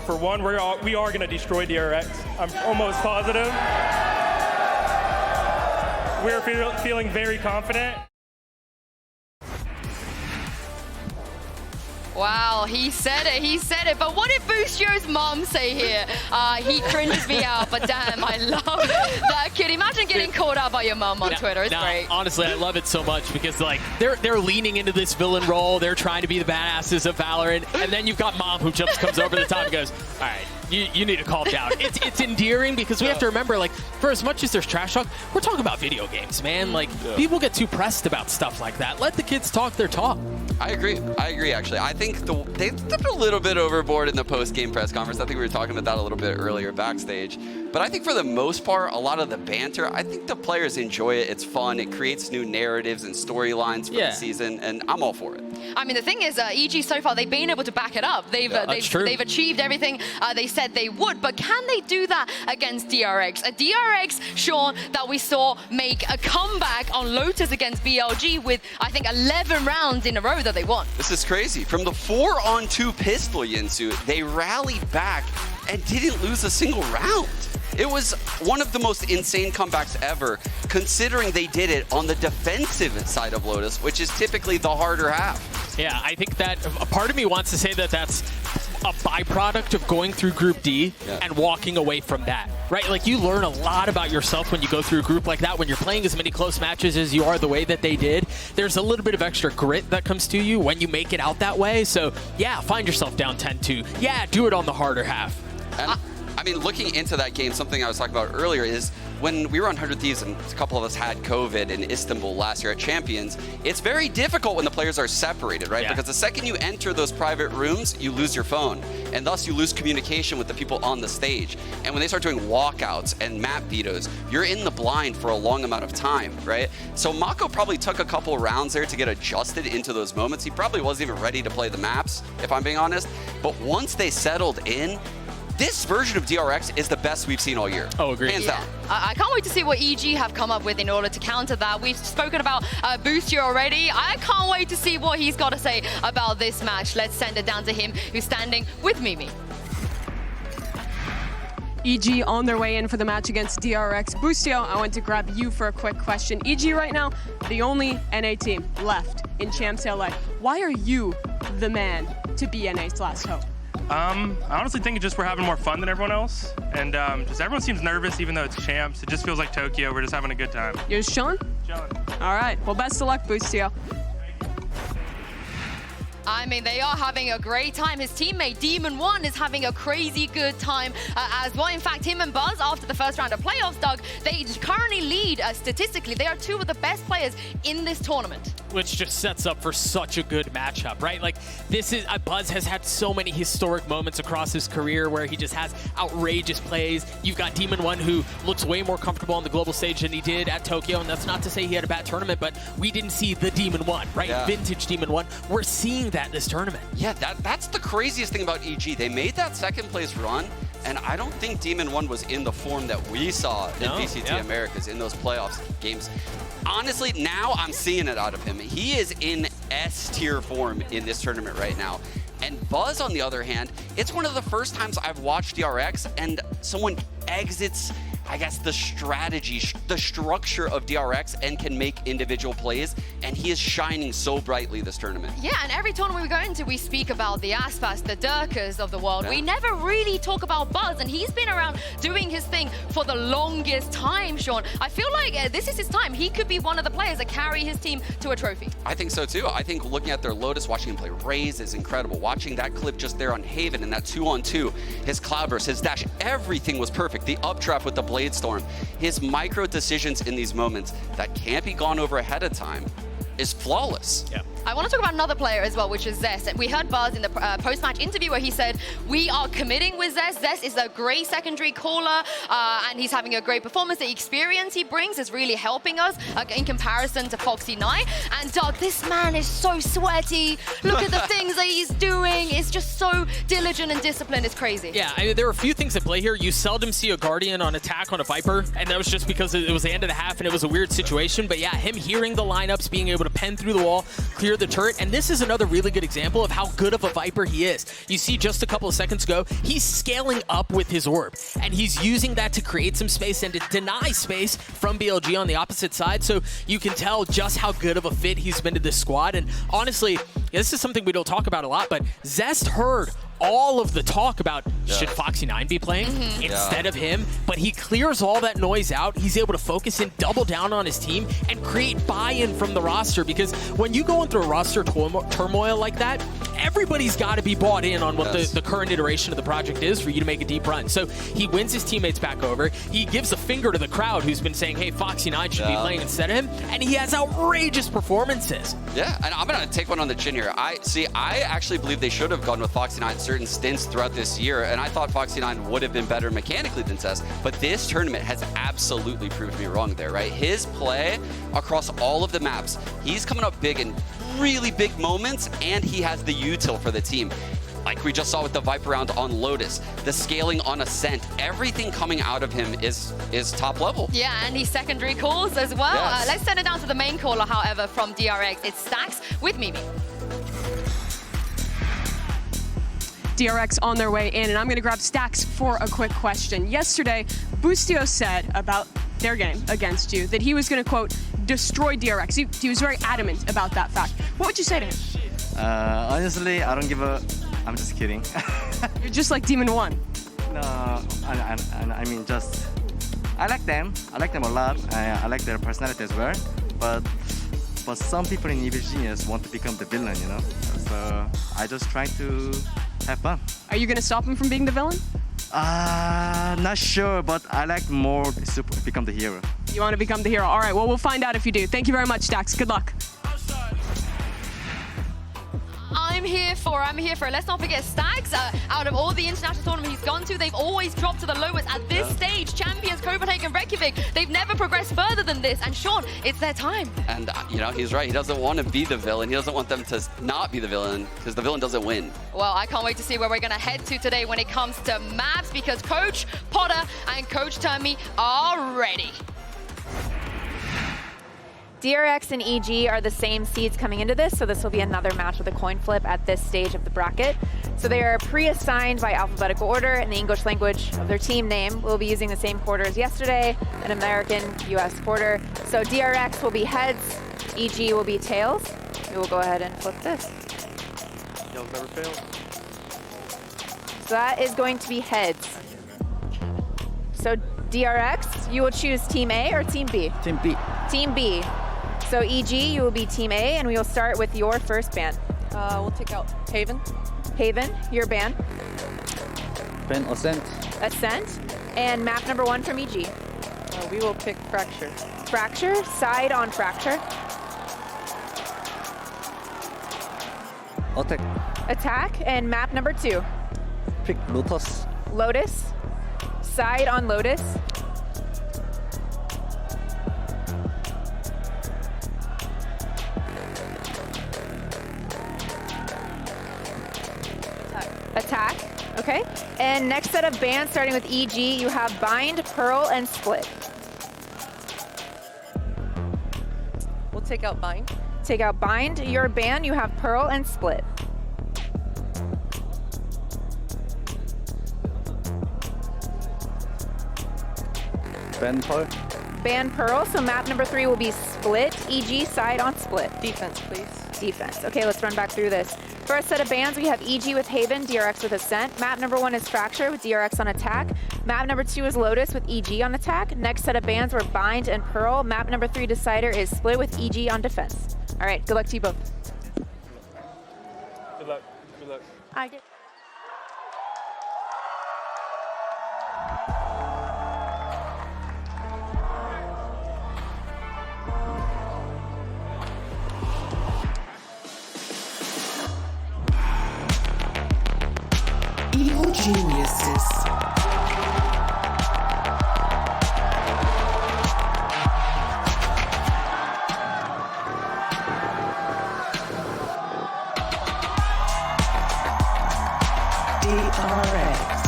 for one, we are going to destroy DRX. I'm almost positive. We're feeling very confident. Wow, he said it. But what did Boostio's mom say here? He cringes me out, but damn, I love that kid. Imagine getting called out by your mom on Twitter. It's great. Honestly, I love it so much because like they're leaning into this villain role. They're trying to be the badasses of Valorant, and then you've got mom who just comes over the top and goes, "All right, you need to calm down." It's endearing because we have to remember, like, for as much as there's trash talk, we're talking about video games, man. Like, people get too pressed about stuff like that. Let the kids talk their talk. I agree, actually. I think they stepped a little bit overboard in the post-game press conference. I think we were talking about that a little bit earlier backstage. But I think for the most part, a lot of the banter, I think the players enjoy it. It's fun. It creates new narratives and storylines for the season, and I'm all for it. I mean, the thing is, EG so far, they've been able to back it up. They've achieved everything they said they would, but can they do that against DRX? A DRX, Sean, that we saw make a comeback on Lotus against BLG with, I think, 11 rounds in a row that they won. This is crazy. From the 4-on-2 pistol, Yinsu, they rallied back and didn't lose a single round. It was one of the most insane comebacks ever, considering they did it on the defensive side of Lotus, which is typically the harder half. Yeah, I think that a part of me wants to say that that's a byproduct of going through Group D and walking away from that, right? Like, you learn a lot about yourself when you go through a group like that. When you're playing as many close matches as you are the way that they did, there's a little bit of extra grit that comes to you when you make it out that way. So, yeah, find yourself down 10-2. Yeah, do it on the harder half. And I mean, looking into that game, something I was talking about earlier is when we were on 100 Thieves and a couple of us had COVID in Istanbul last year at Champions, it's very difficult when the players are separated, right? Because the second you enter those private rooms, you lose your phone, and thus you lose communication with the people on the stage. And when they start doing walkouts and map vetoes, you're in the blind for a long amount of time, right? So Mako probably took a couple rounds there to get adjusted into those moments. He probably wasn't even ready to play the maps, if I'm being honest. But once they settled in, this version of DRX is the best we've seen all year. Oh, agreed. Hands down. I can't wait to see what EG have come up with in order to counter that. We've spoken about Boostio already. I can't wait to see what he's got to say about this match. Let's send it down to him, who's standing with Mimi. EG on their way in for the match against DRX. Boostio, I want to grab you for a quick question. EG right now, the only NA team left in CHAMPIONSLA. Why are you the man to be NA's last hope? I honestly think we're having more fun than everyone else. And just everyone seems nervous, even though it's champs. It just feels like Tokyo. We're just having a good time. You're Sean? Chilling. All right. Well, best of luck, Boostio. I mean, they are having a great time. His teammate, Demon1, is having a crazy good time as well. In fact, him and Buzz, after the first round of playoffs, Doug, they currently lead statistically. They are two of the best players in this tournament. Which just sets up for such a good matchup, right? Like, this is, Buzz has had so many historic moments across his career where he just has outrageous plays. You've got Demon1, who looks way more comfortable on the global stage than he did at Tokyo, and that's not to say he had a bad tournament, but we didn't see the Demon1, right? Yeah. Vintage Demon1. We're seeing that this tournament. Yeah, that's the craziest thing about EG. They made that second place run, and I don't think Demon1 was in the form that we saw in VCT Americas in those playoffs games. Honestly, now I'm seeing it out of him. He is in S-tier form in this tournament right now. And Buzz, on the other hand, it's one of the first times I've watched DRX and someone exits, I guess, the strategy, the structure of DRX and can make individual plays, and he is shining so brightly this tournament. Yeah, and every tournament we go into, we speak about the Aspas, the Durkas of the world. Yeah. We never really talk about Buzz, and he's been around doing his thing for the longest time, Sean. I feel like this is his time. He could be one of the players that carry his team to a trophy. I think so too. I think looking at their Lotus, watching him play Raze is incredible. Watching that clip just there on Haven and that 2-on-2, his Cloudburst, his dash, everything was perfect. The updraft with the Blade Storm, his micro decisions in these moments that can't be gone over ahead of time is flawless. Yeah. I want to talk about another player as well, which is Zest. We heard Buzz in the post-match interview where he said, we are committing with Zest. Zest is a great secondary caller, and he's having a great performance. The experience he brings is really helping us in comparison to Foxy9. And Doug, this man is so sweaty. Look at the things that he's doing. It's just so diligent and disciplined. It's crazy. Yeah, I mean, there are a few things at play here. You seldom see a Guardian on attack on a Viper, and that was just because it was the end of the half and it was a weird situation. But yeah, him hearing the lineups, being able to pen through the wall, clear clear the turret, and this is another really good example of how good of a Viper he is. You see just a couple of seconds ago, he's scaling up with his orb, and he's using that to create some space and to deny space from BLG on the opposite side, so you can tell just how good of a fit he's been to this squad. And honestly, this is something we don't talk about a lot, but Zest heard all of the talk about should Foxy9 be playing instead of him, but he clears all that noise out. He's able to focus in, double down on his team, and create buy-in from the roster, because when you go through a roster turmoil like that, everybody's got to be bought in on what the current iteration of the project is for you to make a deep run. So he wins his teammates back over. He gives a finger to the crowd who's been saying, hey, Foxy9 should be playing instead of him, and he has outrageous performances. Yeah, and I'm going to take one on the chin here. I actually believe they should have gone with Foxy9 certain stints throughout this year, and I thought Foxy9 would have been better mechanically than Zest, but this tournament has absolutely proved me wrong there, right? His play across all of the maps, he's coming up big in really big moments, and he has the util for the team. Like we just saw with the Viper round on Lotus, the scaling on Ascent, everything coming out of him is top level. Yeah, and he's secondary calls as well. Yes. Let's send it down to the main caller, however, from DRX. It's Stacks with Mimi. DRX on their way in, and I'm going to grab Stacks for a quick question. Yesterday, Boostio said about their game against you that he was going to, quote, destroy DRX. He was very adamant about that fact. What would you say to him? Honestly, I don't give a... I'm just kidding. You're just like Demon 1. No, I mean, just... I like them. I like them a lot. I like their personality as well. But some people in Evil Genius want to become the villain, you know? So I just try to have fun. Are you going to stop him from being the villain? Not sure, but I like more to become the hero. You want to become the hero? All right, well, we'll find out if you do. Thank you very much, Stacks. Good luck. I'm here for it. Let's not forget Stacks. Out of all the international tournaments he's gone to, they've always dropped to the lowest at this stage. Champions, Copenhagen, Reykjavik. They've never progressed further than this. And Sean, it's their time. And, you know, he's right. He doesn't want to be the villain. He doesn't want them to not be the villain because the villain doesn't win. Well, I can't wait to see where we're going to head to today when it comes to maps, because Coach Potter and Coach Termi are ready. DRX and EG are the same seeds coming into this, so this will be another match with a coin flip at this stage of the bracket. So they are pre-assigned by alphabetical order in the English language of their team name. We'll be using the same quarter as yesterday, an American-US quarter. So DRX will be heads, EG will be tails. We will go ahead and flip this. You'll never fail. So that is going to be heads. So DRX, you will choose Team A or Team B? Team B. Team B. So EG, you will be Team A, and we will start with your first ban. We'll take out Haven. Haven, your ban. Ben Ascent. Ascent. And map number 1 from EG. We will pick Fracture. Fracture, side on Fracture. Attack. Attack, and map number 2. Pick Lotus. Lotus, side on Lotus. Attack, okay. And next set of bans, starting with EG, you have Bind, Pearl, and Split. We'll take out Bind. Take out Bind, your ban, you have Pearl and Split. Ben Pearl. Ban Pearl, so map number 3 will be Split, EG, side on Split. Defense, please. Defense. Okay, let's run back through this. First set of bans, we have EG with Haven, DRX with Ascent. Map number 1 is Fracture with DRX on attack. Map number 2 is Lotus with EG on attack. Next set of bans were Bind and Pearl. Map number 3 Decider is Split with EG on defense. All right, good luck to you both. Good luck. Good luck. I did. Evil Geniuses. DRX.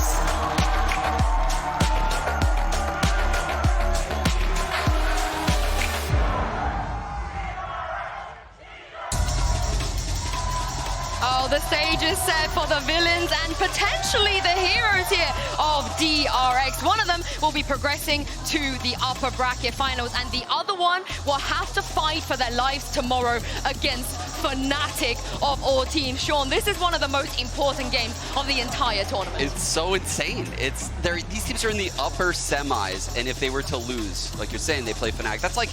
stages set for the villains and potentially the heroes here of DRX. One of them will be progressing to the upper bracket finals, and the other one will have to fight for their lives tomorrow against Fnatic of all teams. Sean, this is one of the most important games of the entire tournament. It's so insane. These teams are in the upper semis, and if they were to lose, like you're saying, they play Fnatic. That's like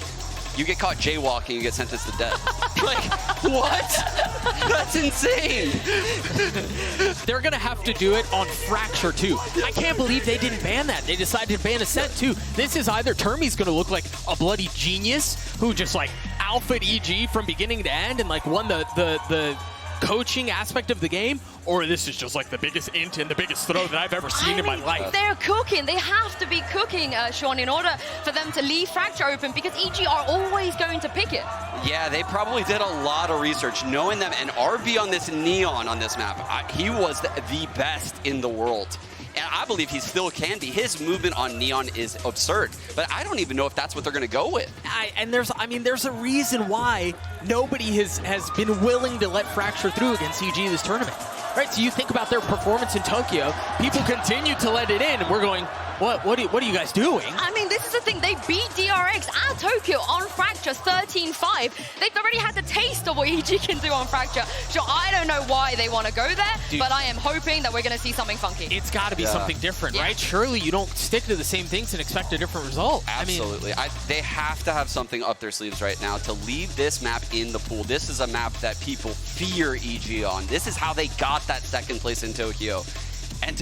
you get caught jaywalking, you get sentenced to death. Like, what? That's insane. They're going to have to do it on Fracture, too. I can't believe they didn't ban that. They decided to ban Ascent, too. This is either Termi's going to look like a bloody genius who just, like, alphaed EG from beginning to end and, like, won the coaching aspect of the game, or this is just like the biggest int and the biggest throw that I've ever seen in my life. They're cooking. They have to be cooking, Sean, in order for them to leave Fracture open, because EG are always going to pick it. Yeah, they probably did a lot of research knowing them, and RB on this Neon on this map, he was the best in the world. And I believe he still can be. His movement on Neon is absurd, but I don't even know if that's what they're going to go with. There's a reason why nobody has been willing to let Fracture through against EG this tournament. Right, so you think about their performance in Tokyo, people continue to let it in, and we're going, what are you guys doing? I mean, this is the thing. They beat DRX at Tokyo on Fracture 13-5. They've already had the taste of what EG can do on Fracture. So I don't know why they want to go there, but I am hoping that we're going to see something funky. It's got to be something different, right? Surely you don't stick to the same things and expect a different result. Absolutely. They have to have something up their sleeves right now to leave this map in the pool. This is a map that people fear EG on. This is how they got that second place in Tokyo. And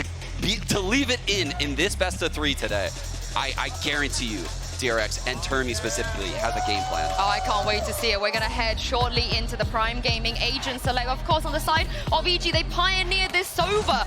to leave it in this best of 3 today, I guarantee you, DRX and Termi specifically has a game plan. Oh, I can't wait to see it. We're going to head shortly into the Prime Gaming Agent Select. Of course, on the side of EG, they pioneered this Sova.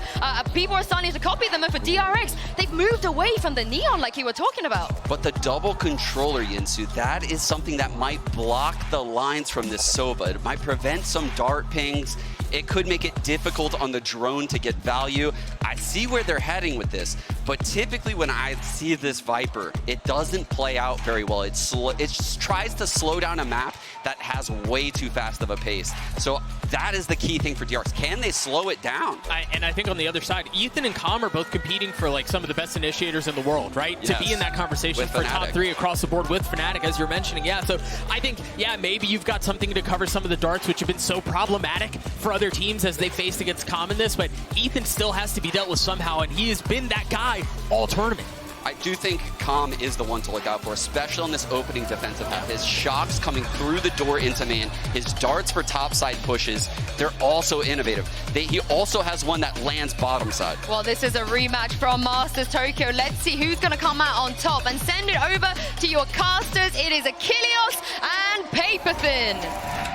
People are starting to copy them, and for DRX, they've moved away from the Neon like you were talking about. But the double controller, Yinsu, that is something that might block the lines from this Sova. It might prevent some dart pings. It could make it difficult on the drone to get value. I see where they're heading with this, but typically when I see this Viper, it doesn't play out very well. It just tries to slow down a map that has way too fast of a pace. So that is the key thing for DRX. Can they slow it down? And I think on the other side, Ethan and Com are both competing for like some of the best initiators in the world, right? Yes. To be in that conversation with for Fnatic. Top 3 across the board with Fnatic, as you're mentioning. Yeah, so I think, yeah, maybe you've got something to cover some of the darts, which have been so problematic for other teams as they faced against Com in this, but Ethan still has to be dealt with somehow, and he has been that guy all tournament. I do think Com is the one to look out for, especially on this opening defensive half. His shocks coming through the door into main, his darts for topside pushes, they're also innovative. He also has one that lands bottom side. Well, this is a rematch from Masters Tokyo. Let's see who's going to come out on top and send it over to your casters. It is Achilles and Paperthin.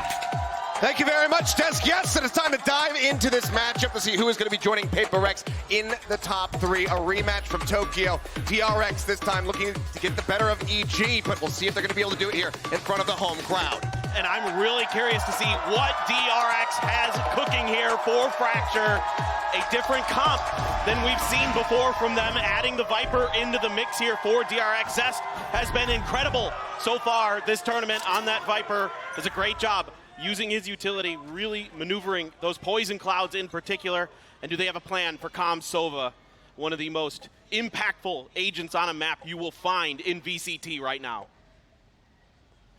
Thank you very much, Des. Yes, and it's time to dive into this matchup to see who is going to be joining PaperX in the top 3. A rematch from Tokyo. DRX this time looking to get the better of EG, but we'll see if they're going to be able to do it here in front of the home crowd. And I'm really curious to see what DRX has cooking here for Fracture. A different comp than we've seen before from them. Adding the Viper into the mix here for DRX. Zest has been incredible so far this tournament on that Viper. Does a great job using his utility, really maneuvering those poison clouds in particular. And do they have a plan for Com Sova, one of the most impactful agents on a map you will find in VCT right now?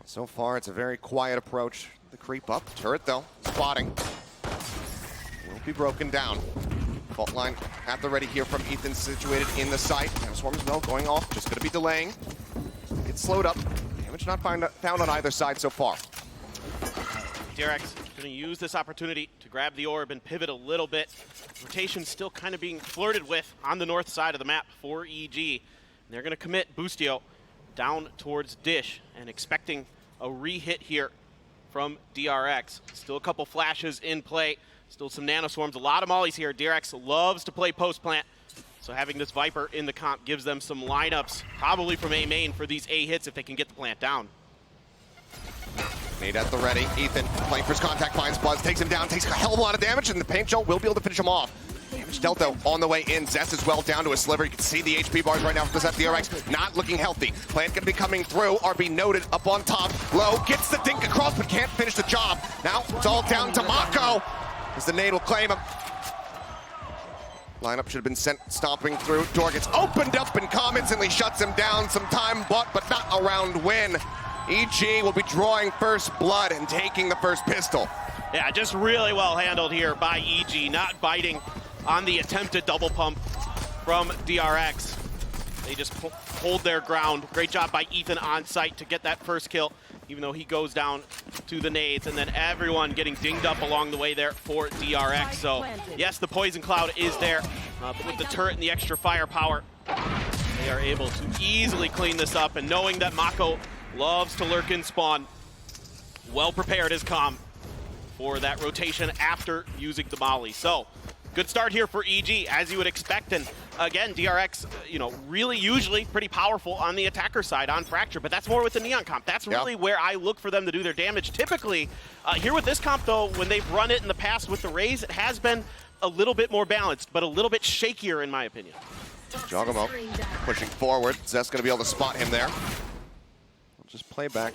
So far, it's a very quiet approach. The creep up. Turret, though, spotting. Will be broken down. Fault line at the ready here from Ethan, situated in the site. Now Swarm as well, going off, just going to be delaying. It's slowed up. Damage not found on either side so far. DRX going to use this opportunity to grab the orb and pivot a little bit. Rotation still kind of being flirted with on the north side of the map for EG. And they're going to commit Boostio down towards Dish and expecting a re-hit here from DRX. Still a couple flashes in play. Still some nano swarms, a lot of mollies here. DRX loves to play post plant. So having this Viper in the comp gives them some lineups, probably from A main for these A hits if they can get the plant down. Nade at the ready. Ethan playing for his contact, finds Buzz, takes him down, takes a hell of a lot of damage, and the paint show will be able to finish him off. Damage dealt though on the way in. Zest as well down to a sliver. You can see the HP bars right now from this DRX not looking healthy. Plant gonna be coming through. RB noted up on top. Low gets the dink across but can't finish the job. Now it's all down to Mako. as the nade will claim him. Lineup should have been sent stomping through. Door gets opened up and Calm instantly shuts him down. Some time bought, but not a round win. EG will be drawing first blood and taking the first pistol. Yeah, just really well handled here by EG, not biting on the attempted double pump from DRX. They just hold their ground. Great job by Ethan on site to get that first kill, even though he goes down to the nades, and then everyone getting dinged up along the way there for DRX. So yes, the poison cloud is there, but with the turret and the extra firepower, they are able to easily clean this up. And knowing that Mako loves to lurk in spawn, well prepared is Calm for that rotation after using the molly. So good start here for EG, as you would expect. And again, DRX, really usually pretty powerful on the attacker side on Fracture, but that's more with the Neon comp. That's really where I look for them to do their damage. Typically, here with this comp though, when they've run it in the past with the Raze, it has been a little bit more balanced, but a little bit shakier in my opinion. Jogamo pushing forward. Zest going to be able to spot him there. We'll just play back.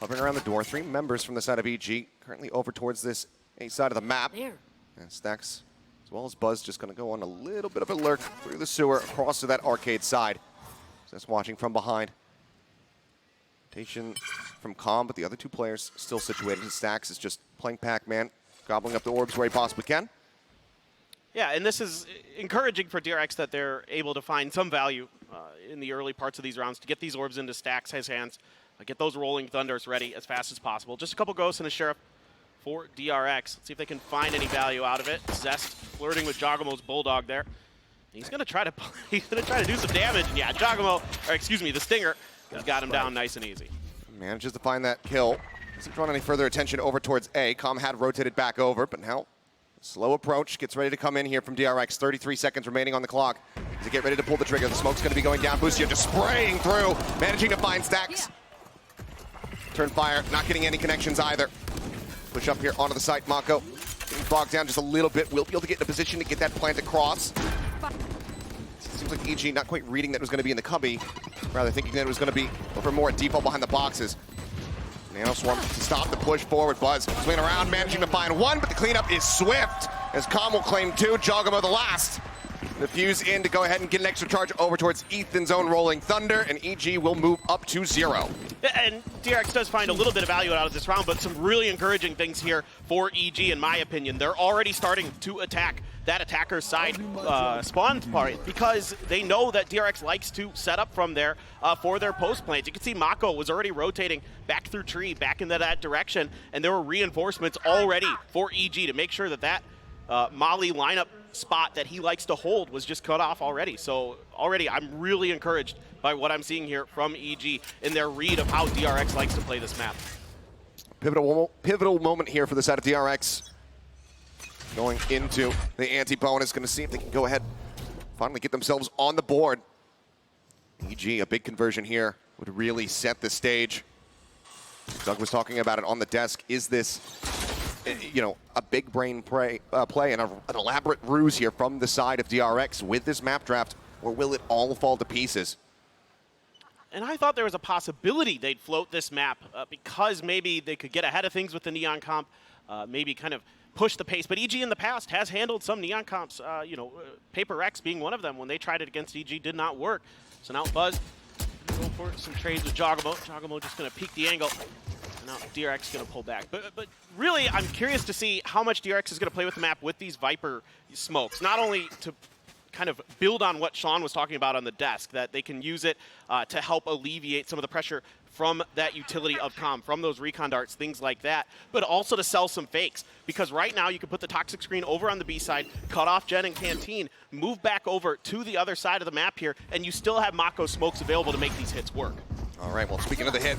Hovering around the door. 3 members from the side of EG, currently over towards this A side of the map. And Stacks, as well as Buzz, just going to go on a little bit of a lurk through the sewer across to that arcade side. Zest watching from behind. Rotation from Calm, but the other 2 players still situated. Stacks is just playing Pac-Man, gobbling up the orbs where he possibly can. Yeah, and this is encouraging for DRX that they're able to find some value in the early parts of these rounds to get these orbs into Stacks' hands, get those rolling thunders ready as fast as possible. Just a couple ghosts and a sheriff for DRX. Let's see if they can find any value out of it. Zest flirting with Jogamo's bulldog there. He's gonna try to do some damage. And yeah, the Stinger has got him down nice and easy. Manages to find that kill. Doesn't draw any further attention over towards A. Calm had rotated back over, but now slow approach, gets ready to come in here from DRX. 33 seconds remaining on the clock as they get ready to pull the trigger. The smoke's gonna be going down. Boostio just spraying through, managing to find Stacks. Turn fire, not getting any connections either. Push up here onto the site. Mako getting bogged down just a little bit. Will be able to get in a position to get that plant across. Seems like EG not quite reading that it was going to be in the cubby, rather thinking that it was going to be over more at default behind the boxes. Nano Swarm to stop the push forward. Buzz swinging around, managing to find 1, but the cleanup is swift as Calm will claim 2. Jogamo the last. The fuse in to go ahead and get an extra charge over towards Ethan's own Rolling Thunder, and EG will move up to 0. And DRX does find a little bit of value out of this round, but some really encouraging things here for EG, in my opinion. They're already starting to attack that attacker's side spawn part because they know that DRX likes to set up from there for their post plants. You can see Mako was already rotating back through tree, back into that direction, and there were reinforcements already for EG to make sure that Molly lineup spot that he likes to hold was just cut off already. So already I'm really encouraged by what I'm seeing here from EG in their read of how DRX likes to play this map. Pivotal moment here for the side of DRX. Going into the anti-bonus, going to see if they can go ahead, finally get themselves on the board. EG, a big conversion here, would really set the stage. Doug was talking about it on the desk. Is this, a big brain play and an elaborate ruse here from the side of DRX with this map draft, or will it all fall to pieces? And I thought there was a possibility they'd float this map because maybe they could get ahead of things with the Neon comp, maybe kind of push the pace. But EG in the past has handled some Neon comps, Paper X being one of them. When they tried it against EG, did not work. So now Buzz go for some trades with Jogamo. Jogamo just going to peek the angle. And now DRX going to pull back. But really, I'm curious to see how much DRX is going to play with the map with these Viper smokes. Not only to kind of build on what Sean was talking about on the desk, that they can use it to help alleviate some of the pressure from that utility of Calm, from those recon darts, things like that, but also to sell some fakes. Because right now you can put the toxic screen over on the B side, cut off Gen and Canteen, move back over to the other side of the map here, and you still have Mako smokes available to make these hits work. All right, well, speaking of the hit,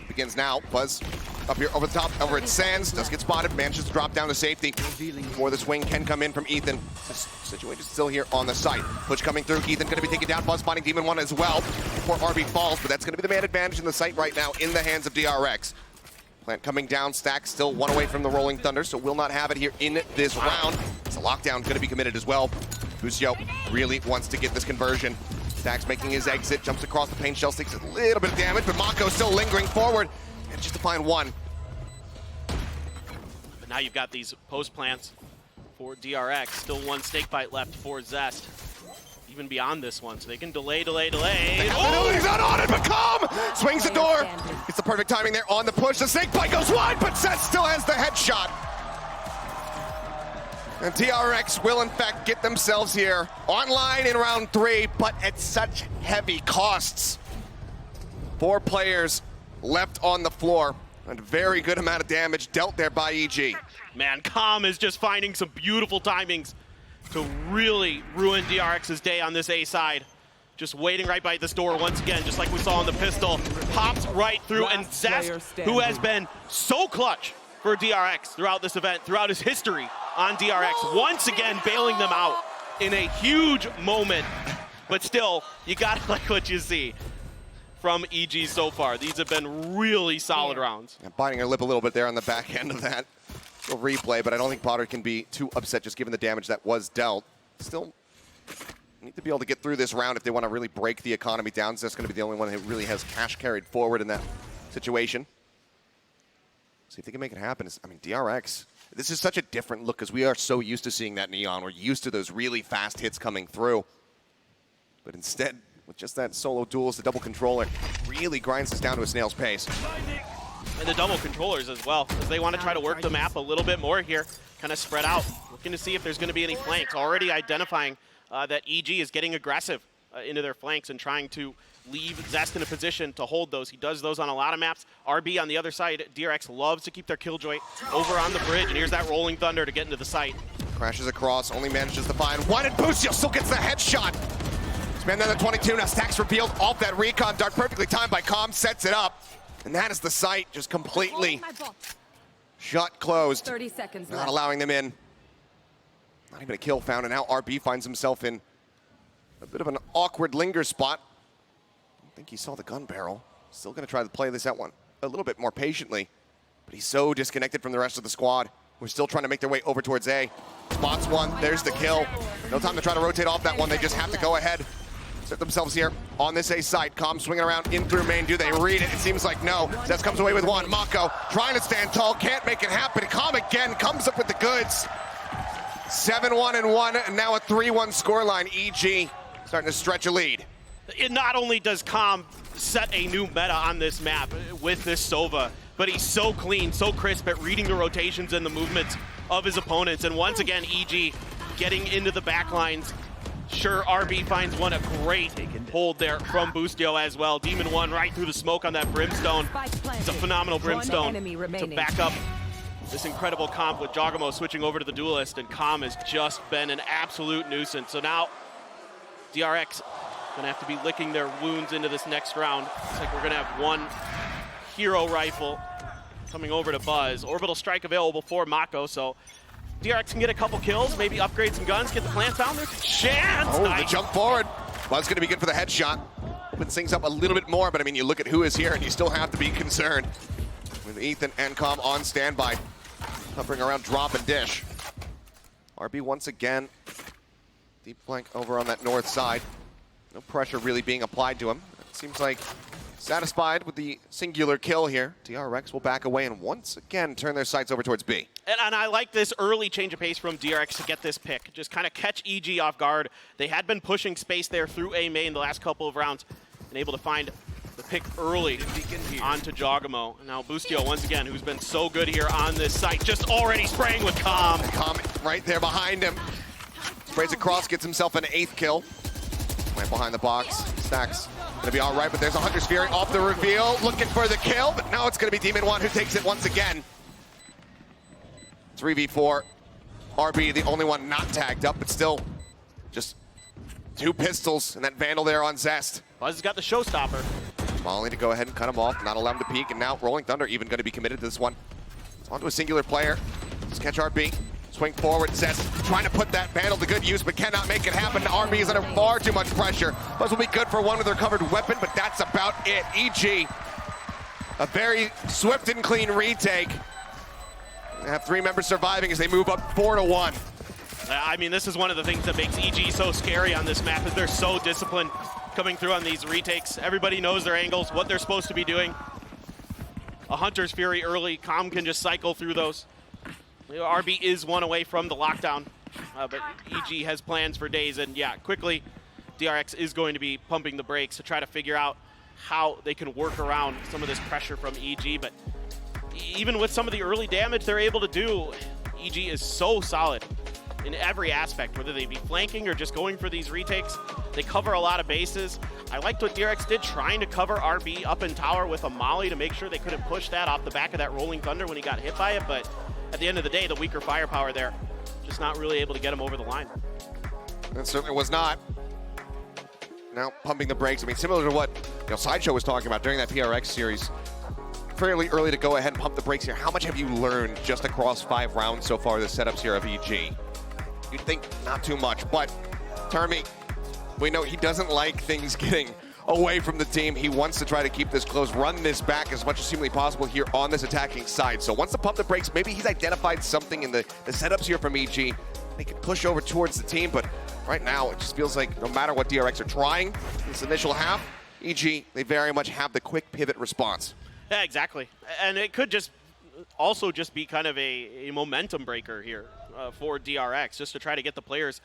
begins now. Buzz up here over the top, over at Sands, does get spotted, manages to drop down to safety before the swing can come in from Ethan. This situation still here on the site. Push coming through, Ethan going to be taken down, Buzz spotting Demon 1 as well before RB falls, but that's going to be the man advantage in the site right now in the hands of DRX. Plant coming down, Stack still 1 away from the Rolling Thunder, so will not have it here in this round. It's a lockdown going to be committed as well. Boostio really wants to get this conversion. Stack's making his exit, jumps across the paint shell, takes a little bit of damage, but Mako still lingering forward, and just to find 1. But now you've got these post plants for DRX. Still one snake bite left for Zest. Even beyond this one, so they can delay. Oh, he's not on it, but Calm swings the door. It's the perfect timing there on the push. The snake bite goes wide, but Zest still has the headshot. And DRX will, in fact, get themselves here online in round 3, but at such heavy costs. 4 players left on the floor, and a very good amount of damage dealt there by EG. Man, Calm is just finding some beautiful timings to really ruin DRX's day on this A side. Just waiting right by this door once again, just like we saw on the pistol. Pops right through, and Zest, who has been so clutch for DRX throughout this event, throughout his history on DRX, once again bailing them out in a huge moment. But still, you gotta like what you see from EG so far. These have been really solid rounds. And biting her lip a little bit there on the back end of that little replay, but I don't think Potter can be too upset just given the damage that was dealt. Still need to be able to get through this round if they want to really break the economy down. So that's going to be the only one that really has cash carried forward in that situation. See if they can make it happen. I mean, DRX, this is such a different look because we are so used to seeing that Neon. We're used to those really fast hits coming through. But instead, with just that solo duels, the double controller really grinds us down to a snail's pace. And the double controllers as well, because they want to try to work the map a little bit more here, kind of spread out, looking to see if there's going to be any flanks. Already identifying that EG is getting aggressive into their flanks and trying to leave Zest in a position to hold those. He does those on a lot of maps. RB on the other side, DRX loves to keep their killjoy over on the bridge, and here's that rolling thunder to get into the site. Crashes across, only manages to find one, and Busio still gets the headshot. Spend another 22, now Stacks revealed off that recon dart, perfectly timed by Calm, sets it up. And that is the site just completely shut closed. 30 seconds not left. allowing them in. Not even a kill found, and now RB finds himself in a bit of an awkward linger spot. I think he saw the gun barrel. Still going to try to play this out one a little bit more patiently, but he's so disconnected from the rest of the squad. We're still trying to make their way over towards A. Spots one, there's the kill. No time to try to rotate off that one. They just have to go ahead. Set themselves here on this A side. Calm swinging around in through main. Do they read it? It seems like no. Zest comes away with one. Mako trying to stand tall. Can't make it happen. Calm again comes up with the goods. 7-1-1, and now a 3-1 scoreline. EG starting to stretch a lead. It not only does Calm set a new meta on this map with this Sova, but he's so clean, so crisp at reading the rotations and the movements of his opponents. And once again, EG getting into the back lines. Sure, RB finds one, a great hold there from Busio as well. Demon 1 right through the smoke on that Brimstone. It's a phenomenal Brimstone to back up this incredible comp with Jogamo switching over to the Duelist, and Calm has just been an absolute nuisance. So now DRX gonna have to be licking their wounds into this next round. Looks like we're gonna have one hero rifle coming over to Buzz. Orbital strike available for Mako, so DRX can get a couple kills, maybe upgrade some guns, get the plants down. There's a chance! Oh, nice. the jump forward. Buzz going to be good for the headshot. Opens things up a little bit more, but I mean, you look at who is here and you still have to be concerned. With Ethan and Calm on standby. Hovering around drop and dish. RB once again. Deep flank over on that north side. No pressure really being applied to him. It seems like satisfied with the singular kill here. DRX will back away and once again turn their sights over towards B. And I like this early change of pace from DRX to get this pick. Just kind of catch EG off guard. They had been pushing space there through A main the last couple of rounds and able to find the pick early onto Jogamo. And now Busio once again, who's been so good here on this site, just already spraying with Calm. Calm right there behind him. Sprays across, gets himself an 8th kill. Right behind the box. Stacks gonna be all right, but there's a Hunter's Fury off the reveal, looking for the kill, but now it's gonna be Demon 1 who takes it once again. 3v4. RB, the only one not tagged up, but still just 2 pistols and that Vandal there on Zest. Buzz has got the showstopper. Molly to go ahead and cut him off, not allow him to peek, and now Rolling Thunder even going to be committed to this one. It's onto a singular player. Let's catch RB. Swing forward, Zest trying to put that Vandal to good use, but cannot make it happen. RB is under far too much pressure. Buzz will be good for one with a recovered weapon, but that's about it. EG, a very swift and clean retake. They have 3 members surviving as they move up 4-1. I mean, this is one of the things that makes EG so scary on this map, is they're so disciplined coming through on these retakes. Everybody knows their angles, what they're supposed to be doing. A Hunter's Fury early, Calm can just cycle through those. RB is one away from the lockdown, but EG has plans for days, and yeah, quickly, DRX is going to be pumping the brakes to try to figure out how they can work around some of this pressure from EG, but even with some of the early damage they're able to do, EG is so solid in every aspect, whether they be flanking or just going for these retakes. They cover a lot of bases. I liked what DRX did, trying to cover RB up in tower with a molly to make sure they couldn't push that off the back of that rolling thunder when he got hit by it, but at the end of the day, the weaker firepower there, just not really able to get him over the line. It certainly was not. Now pumping the brakes. I mean, similar to what Sideshow was talking about during that PRX series. Fairly early to go ahead and pump the brakes here. How much have you learned just across 5 rounds so far, the setups here of EG? You'd think not too much, but Termi, we know he doesn't like things getting away from the team. He wants to try to keep this close, run this back as much as humanly possible here on this attacking side. So once the pump the brakes, maybe he's identified something in the setups here from EG. They can push over towards the team, but right now it just feels like no matter what DRX are trying this initial half, EG, they very much have the quick pivot response. Yeah, exactly. And it could just also just be kind of a momentum breaker here for DRX, just to try to get the players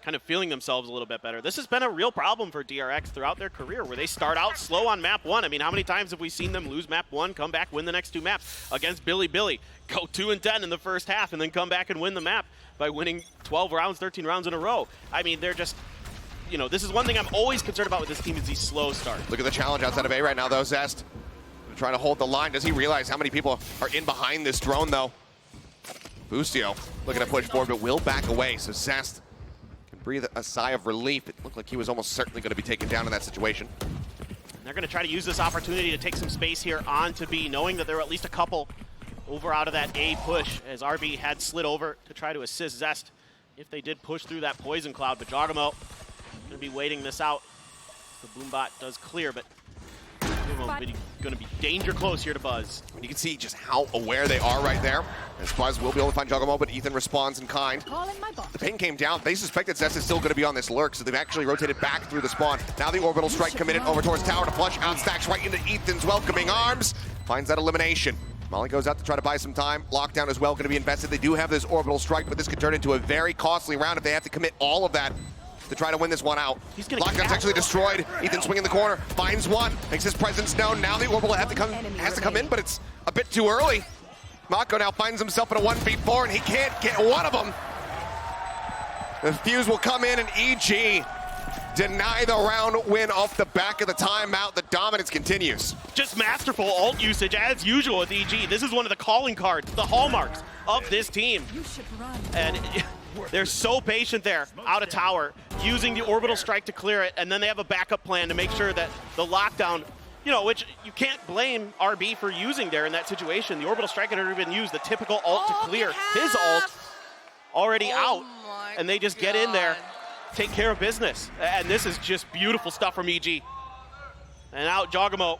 kind of feeling themselves a little bit better. This has been a real problem for DRX throughout their career, where they start out slow on map 1. I mean, how many times have we seen them lose map 1, come back, win the next 2 maps against Billy, go 2-10 in the first half, and then come back and win the map by winning 12 rounds, 13 rounds in a row. I mean, they're just, this is one thing I'm always concerned about with this team, is these slow starts. Look at the challenge outside of A right now, though. Zest trying to hold the line. Does he realize how many people are in behind this drone, though? Boostio looking to push forward, but will back away. So Zest can breathe a sigh of relief. It looked like he was almost certainly going to be taken down in that situation. They're going to try to use this opportunity to take some space here on to B, knowing that there are at least a couple over out of that A push, as RB had slid over to try to assist Zest if they did push through that poison cloud. But Jogamo going to be waiting this out. The Boombot does clear, but going to be danger close here to Buzz. And you can see just how aware they are right there. As Buzz will be able to find Jogamo, but Ethan responds in kind. The ping came down. They suspect that Zest is still going to be on this lurk, so they've actually rotated back through the spawn. Now the orbital strike committed over towards tower to flush out, stacks right into Ethan's welcoming arms. Finds that elimination. Molly goes out to try to buy some time. Lockdown as well going to be invested. They do have this orbital strike, but this could turn into a very costly round if they have to commit all of that to try to win this one out. Lockdown's actually destroyed. Ethan swinging the corner, finds one, makes his presence known. Now the orbital has to come in, but it's a bit too early. Mako now finds himself in a 1v4, and he can't get one of them. The fuse will come in, and EG deny the round win off the back of the timeout. The dominance continues. Just masterful ult usage as usual with EG. This is one of the calling cards, the hallmarks of this team. And they're so patient there, out of tower, using the orbital strike to clear it, and then they have a backup plan to make sure that the lockdown, which you can't blame RB for using there in that situation. The orbital strike had already been used, the typical ult to clear. His ult already out, and they just get in there, take care of business. And this is just beautiful stuff from EG. And out Jogamo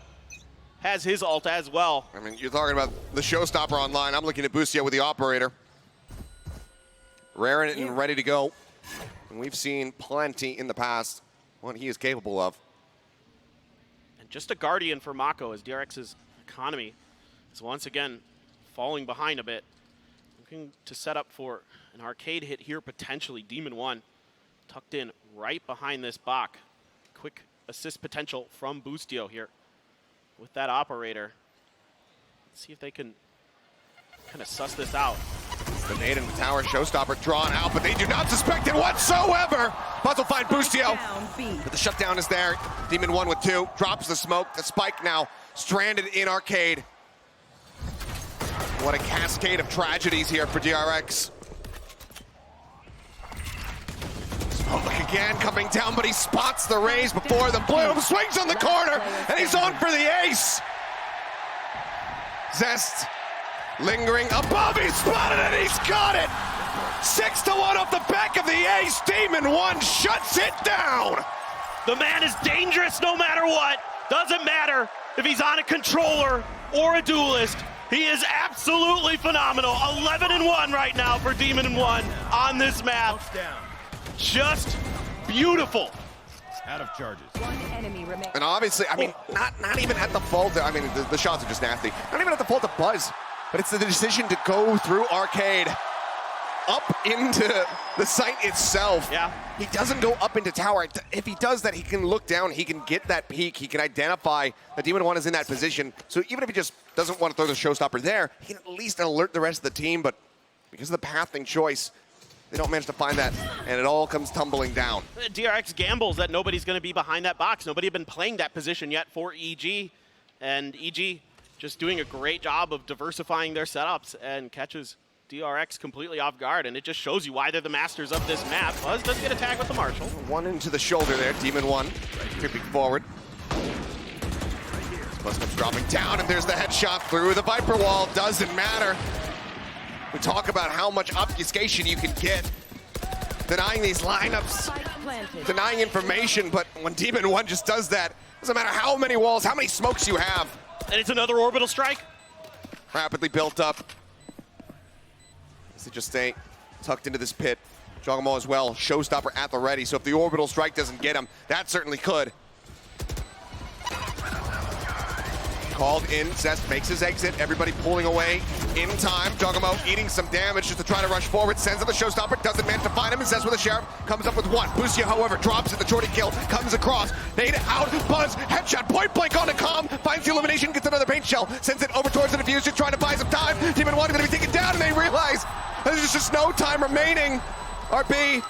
has his ult as well. I mean, you're talking about the showstopper online. I'm looking at Boostio with the operator. Raring and ready to go. And we've seen plenty in the past what he is capable of. And just a guardian for Mako, as DRX's economy is once again falling behind a bit. Looking to set up for an arcade hit here, potentially. Demon 1 tucked in right behind this Bach. Quick assist potential from Boostio here with that operator. Let's see if they can kind of suss this out. The nade in the tower, showstopper drawn out, but they do not suspect it whatsoever. Buzz will find Boostio, but the shutdown is there. Demon 1 with 2, drops the smoke. The spike now stranded in arcade. What a cascade of tragedies here for DRX. Smoke again coming down, but he spots the raise before the bloom, swings on the corner, and he's on for the ace. Zest lingering above, he's spotted it, he's got it! 6-1 off the back of the ace, Demon 1 shuts it down! The man is dangerous no matter what. Doesn't matter if he's on a controller or a duelist. He is absolutely phenomenal. 11-1 right now for Demon 1 on this map. Just beautiful. Out of charges. And obviously, I mean, not even at the fault. I mean, the shots are just nasty. Not even at the fault of Buzz. but it's the decision to go through Arcade up into the site itself. Yeah. He doesn't go up into tower. If he does that, he can look down, he can get that peek, he can identify that Demon One is in that position. So even if he just doesn't want to throw the showstopper there, he can at least alert the rest of the team, but because of the pathing choice, they don't manage to find that, and it all comes tumbling down. DRX gambles that nobody's going to be behind that box. Nobody had been playing that position yet for EG, and EG just doing a great job of diversifying their setups and catches DRX completely off guard, and it just shows you why they're the masters of this map. Buzz does get a tag with the Marshall. One into the shoulder there, Demon One, creeping forward. Buzz comes dropping down, and there's the headshot through the Viper wall. Doesn't matter. We talk about how much obfuscation you can get, denying these lineups, denying information, but when Demon One just does that, doesn't matter how many walls, how many smokes you have. And it's another orbital strike. Rapidly built up. As they just stay tucked into this pit. Jogamo as well, showstopper at the ready, so if the orbital strike doesn't get him, that certainly could. Called in, Zest makes his exit, everybody pulling away in time. Jogamo eating some damage just to try to rush forward, sends up the showstopper, doesn't manage to find him, and Zest with a sheriff, comes up with one. Busio, however, drops it, the shorty kill, comes across, nade out, Buzz, headshot, point blank on the comm, finds the elimination, gets another paint shell, sends it over towards the diffuse, just trying to buy some time. Demon One going to be taken down, and they realize there's just no time remaining. RB,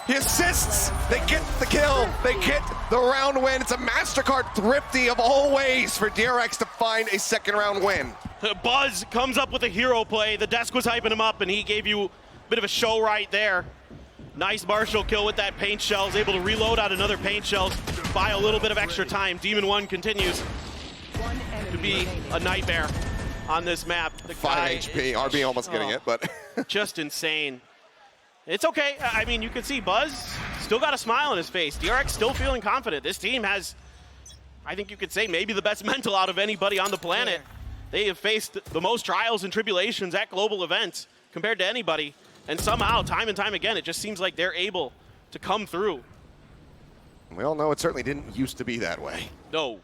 he assists, they get the kill, they get the round win. It's a MasterCard thrifty of all ways for DRX to find a second round win. Buzz comes up with a hero play. The desk was hyping him up, and he gave you a bit of a show right there. Nice Marshall kill with that paint shell. Is able to reload out another paint shell, buy a little bit of extra time. Demon One continues to be a nightmare on this map. The 5 HP, RB almost getting it, but just insane. It's okay. I mean, you can see Buzz still got a smile on his face. DRX still feeling confident. This team has, I think you could say, maybe the best mental out of anybody on the planet. They have faced the most trials and tribulations at global events compared to anybody. And somehow, time and time again, it just seems like they're able to come through. We all know it certainly didn't used to be that way. No.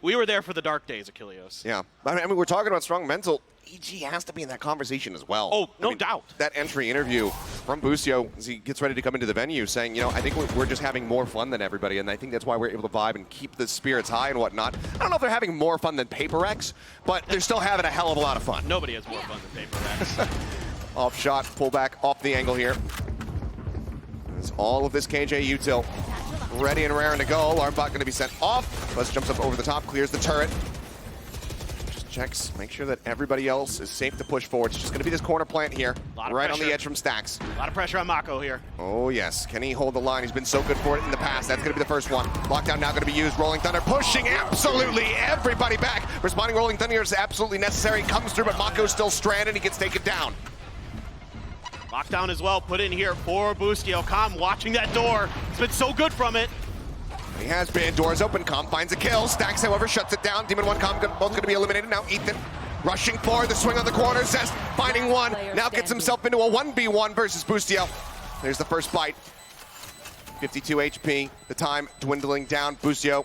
We were there for the dark days, Achilleos. Yeah. I mean, we're talking about strong mental. EG has to be in that conversation as well. Oh, no doubt. That entry interview from Busio as he gets ready to come into the venue saying, you know, I think we're just having more fun than everybody, and I think that's why we're able to vibe and keep the spirits high and whatnot. I don't know if they're having more fun than Paper X, but they're still having a hell of a lot of fun. Nobody has more fun than Paper X. Off shot, pull back off the angle here. There's all of this KJ util ready and raring to go. Alarmbot going to be sent off. Buzz jumps up over the top, clears the turret. Just checks, make sure that everybody else is safe to push forward. It's just going to be this corner plant here, right on the edge from Stacks. A lot of pressure on Mako here. Oh yes, can he hold the line? He's been so good for it in the past. That's going to be the first one. Lockdown now going to be used. Rolling Thunder pushing absolutely everybody back. Responding Rolling Thunder is absolutely necessary. Comes through, but Mako's still stranded. He gets taken down. Lockdown as well, put in here for Bustio. Com watching that door. He's been so good from it. He has been. Doors open. Com finds a kill. Stacks, however, shuts it down. Demon One, Com both going to be eliminated. Now Ethan rushing forward. The swing on the corner. Zest finding one. Now gets himself into a 1v1 versus Bustio. There's the first bite. 52 HP. The time dwindling down. Bustio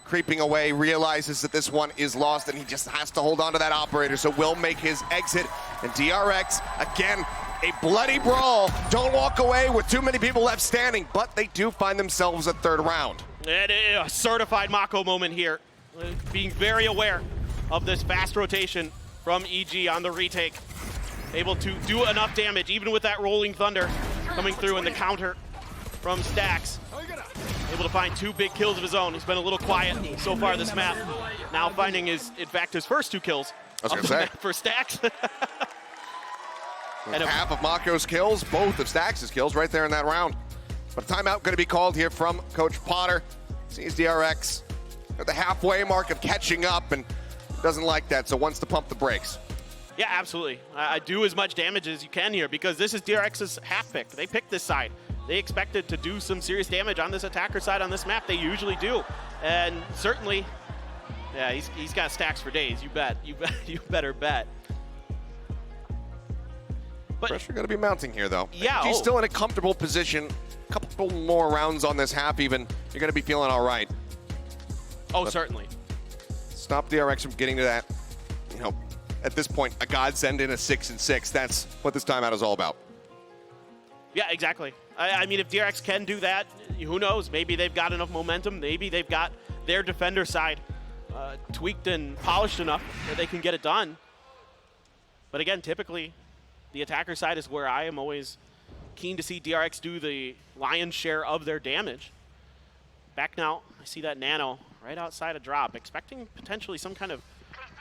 creeping away. Realizes that this one is lost, and he just has to hold on to that operator. So will make his exit. And DRX, again, a bloody brawl. Don't walk away with too many people left standing, but they do find themselves a third round. And a certified Mako moment here. Being very aware of this fast rotation from EG on the retake. Able to do enough damage, even with that Rolling Thunder coming through in the counter from Stacks. Able to find 2 big kills of his own. He's been a little quiet so far this map. Now finding in fact, his first 2 kills for Stacks. And half of Mako's kills, both of Stacks' kills right there in that round. But a timeout going to be called here from Coach Potter. Sees DRX at the halfway mark of catching up and doesn't like that, so wants to pump the brakes. Yeah, absolutely. I do as much damage as you can here because this is DRX's half pick. They picked this side. They expected to do some serious damage on this attacker side on this map. They usually do. And certainly, yeah, he's got Stacks for days. You bet. You better bet. But pressure going to be mounting here, though. Yeah. He's still in a comfortable position. A couple more rounds on this half even. You're going to be feeling all right. Oh, certainly. Stop DRX from getting to that, you know, at this point, a godsend in a 6-6. That's what this timeout is all about. Yeah, exactly. I mean, if DRX can do that, who knows? Maybe they've got enough momentum. Maybe they've got their defender side tweaked and polished enough that they can get it done. But again, typically, the attacker side is where I am always keen to see DRX do the lion's share of their damage. Back now, I see that Nano right outside a drop, expecting potentially some kind of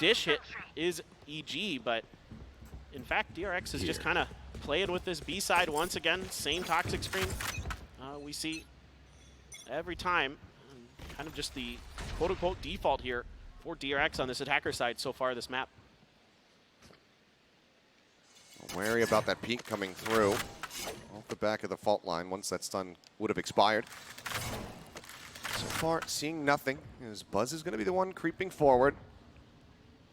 dish hit is EG, but in fact, DRX is just kind of playing with this B side once again. Same toxic screen we see every time. Kind of just the quote-unquote default here for DRX on this attacker side so far this map. Wary about that peek coming through off the back of the fault line once that stun would have expired. So far, seeing nothing, as Buzz is going to be the one creeping forward.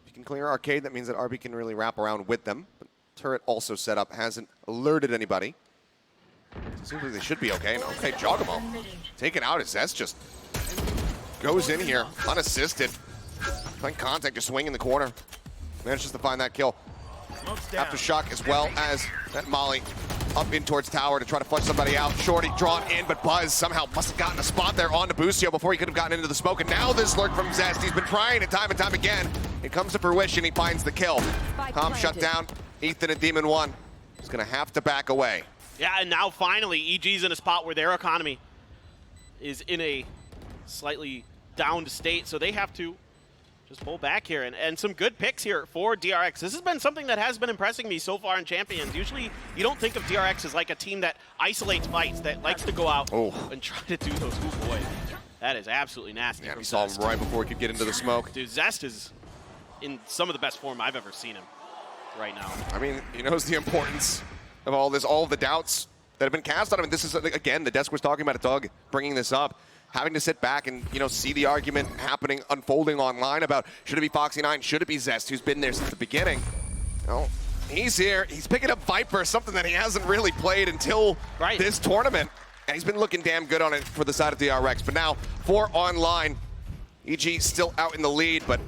If you can clear Arcade, that means that RB can really wrap around with them. But turret also set up, hasn't alerted anybody. It seems like they should be okay. And okay, Jogamo taken out as Zest just goes in here, unassisted. Playing contact, just swing in the corner. Manages to find that kill. Aftershock as well as that Molly up in towards tower to try to flush somebody out. Shorty drawn in, but Buzz somehow must have gotten a spot there on Bustio before he could have gotten into the smoke. And now this lurk from Zest. He's been trying it time and time again. It comes to fruition. He finds the kill. Calm shut down. Ethan and Demon 1 is going to have to back away. Yeah, and now finally, EG's in a spot where their economy is in a slightly downed state, so they have to just pull back here. And some good picks here for DRX. This has been something that has been impressing me so far in Champions. Usually, you don't think of DRX as like a team that isolates fights, that likes to go out and try to do those. Oh boy, that is absolutely nasty. Yeah, we saw him right before he could get into the smoke. Dude, Zest is in some of the best form I've ever seen him right now. I mean, he knows the importance of all this, all of the doubts that have been cast on him. And this is, again, the desk was talking about it, Doug, bringing this up. Having to sit back and, you know, see the argument happening, unfolding online about should it be Foxy9, should it be Zest, who's been there since the beginning. Well, he's here. He's picking up Viper, something that he hasn't really played until this tournament. And he's been looking damn good on it for the side of DRX. But now, for online, EG still out in the lead, but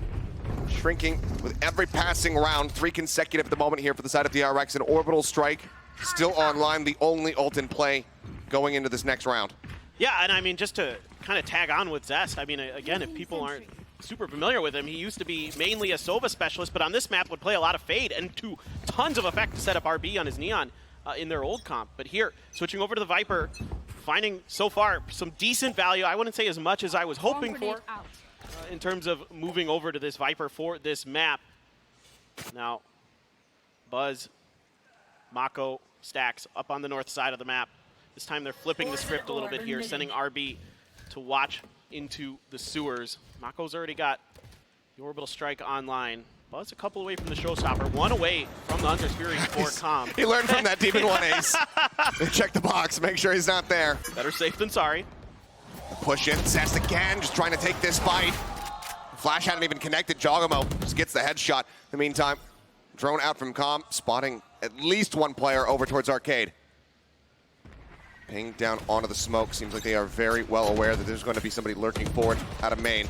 shrinking with every passing round. 3 consecutive at the moment here for the side of DRX. An orbital strike still online, the only ult in play going into this next round. Yeah, and I mean, just to kind of tag on with Zest, I mean, again, if people aren't super familiar with him, he used to be mainly a Sova specialist, but on this map would play a lot of Fade and to tons of effect to set up RB on his Neon in their old comp. But here, switching over to the Viper, finding so far some decent value. I wouldn't say as much as I was hoping for in terms of moving over to this Viper for this map. Now, Buzz, Mako, Stacks up on the north side of the map. This time they're flipping the script a little bit here, sending RB to watch into the sewers. Mako's already got the orbital strike online. Buzz a couple away from the showstopper, 1 away from the Hunter's Fury for Calm. He learned from that Demon 1 ace. Check the box, make sure he's not there. Better safe than sorry. Push in, Zest again, just trying to take this fight. Flash hadn't even connected. Jogamo just gets the headshot. In the meantime, drone out from Calm, spotting at least 1 player over towards Arcade. Pinged down onto the smoke. Seems like they are very well aware that there's going to be somebody lurking forward out of main.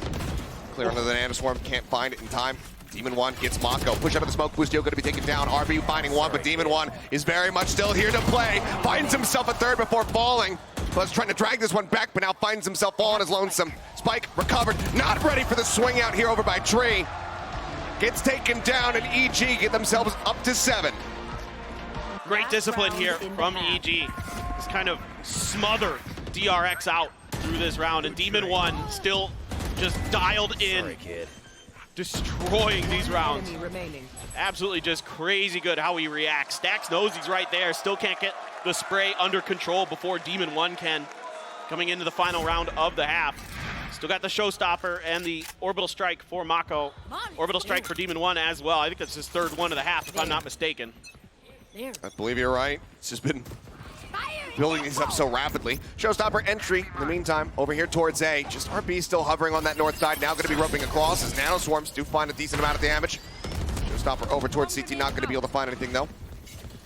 Clear under the Nanoswarm, can't find it in time. Demon 1 gets Mako. Push out of the smoke, Bustio going to be taken down. RB finding 1, but Demon 1 is very much still here to play. Finds himself a third before falling. Buzz trying to drag this one back, but now finds himself all on his lonesome. Spike recovered, not ready for the swing out here over by Tree. Gets taken down, and EG get themselves up to 7. Great discipline here from EG. Just kind of smother DRX out through this round, and Demon 1 still just dialed in, destroying these rounds. Absolutely just crazy good how he reacts. Stacks knows he's right there, still can't get the spray under control before Demon 1 can. Coming into the final round of the half. Still got the showstopper and the orbital strike for Mako. Orbital strike for Demon 1 as well. I think that's his 3rd one of the half, if I'm not mistaken. I believe you're right. It's just been building these up so rapidly. Showstopper entry in the meantime over here towards A. Just RB still hovering on that north side. Now going to be roping across as Nanoswarms do find a decent amount of damage. Showstopper over towards CT. Not going to be able to find anything though.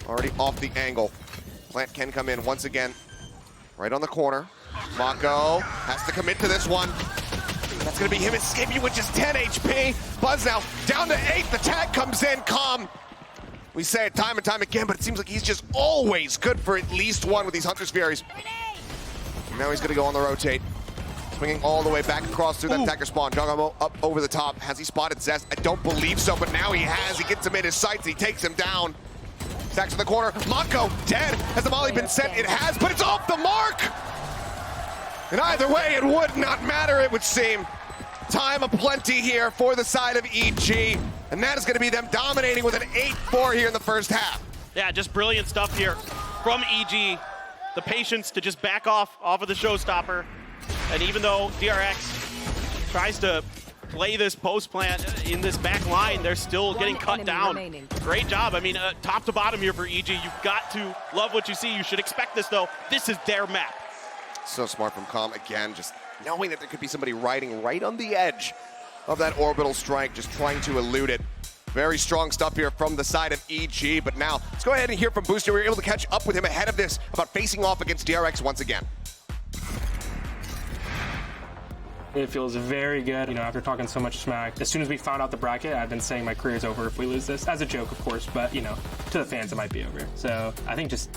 Already off the angle. Plant can come in once again. Right on the corner. Mako has to commit to this one. That's gonna be him escaping with just 10 HP. Buzz now down to 8, the tag comes in, Calm. We say it time and time again, but it seems like he's just always good for at least one with these Hunter's Furies. Now he's gonna go on the rotate. Swinging all the way back across through that attacker spawn. Jugamo up over the top. Has he spotted Zest? I don't believe so, but now he has. He gets him in his sights. He takes him down. Stacks in the corner. Mako dead. Has the volley been sent? It has, but it's off the mark! And either way, it would not matter, it would seem. Time aplenty here for the side of EG. And that is going to be them dominating with an 8-4 here in the first half. Yeah, just brilliant stuff here from EG. The patience to just back off of the showstopper. And even though DRX tries to play this post plant in this back line, they're still getting cut down. Great job. I mean, top to bottom here for EG. You've got to love what you see. You should expect this, though. This is their map. So smart from Calm. Again, just knowing that there could be somebody riding right on the edge of that orbital strike, just trying to elude it. Very strong stuff here from the side of EG. But now, let's go ahead and hear from Booster. We were able to catch up with him ahead of this about facing off against DRX once again. It feels very good, after talking so much smack. As soon as we found out the bracket, I've been saying my career's over if we lose this. As a joke, of course, but, to the fans, it might be over. So I think just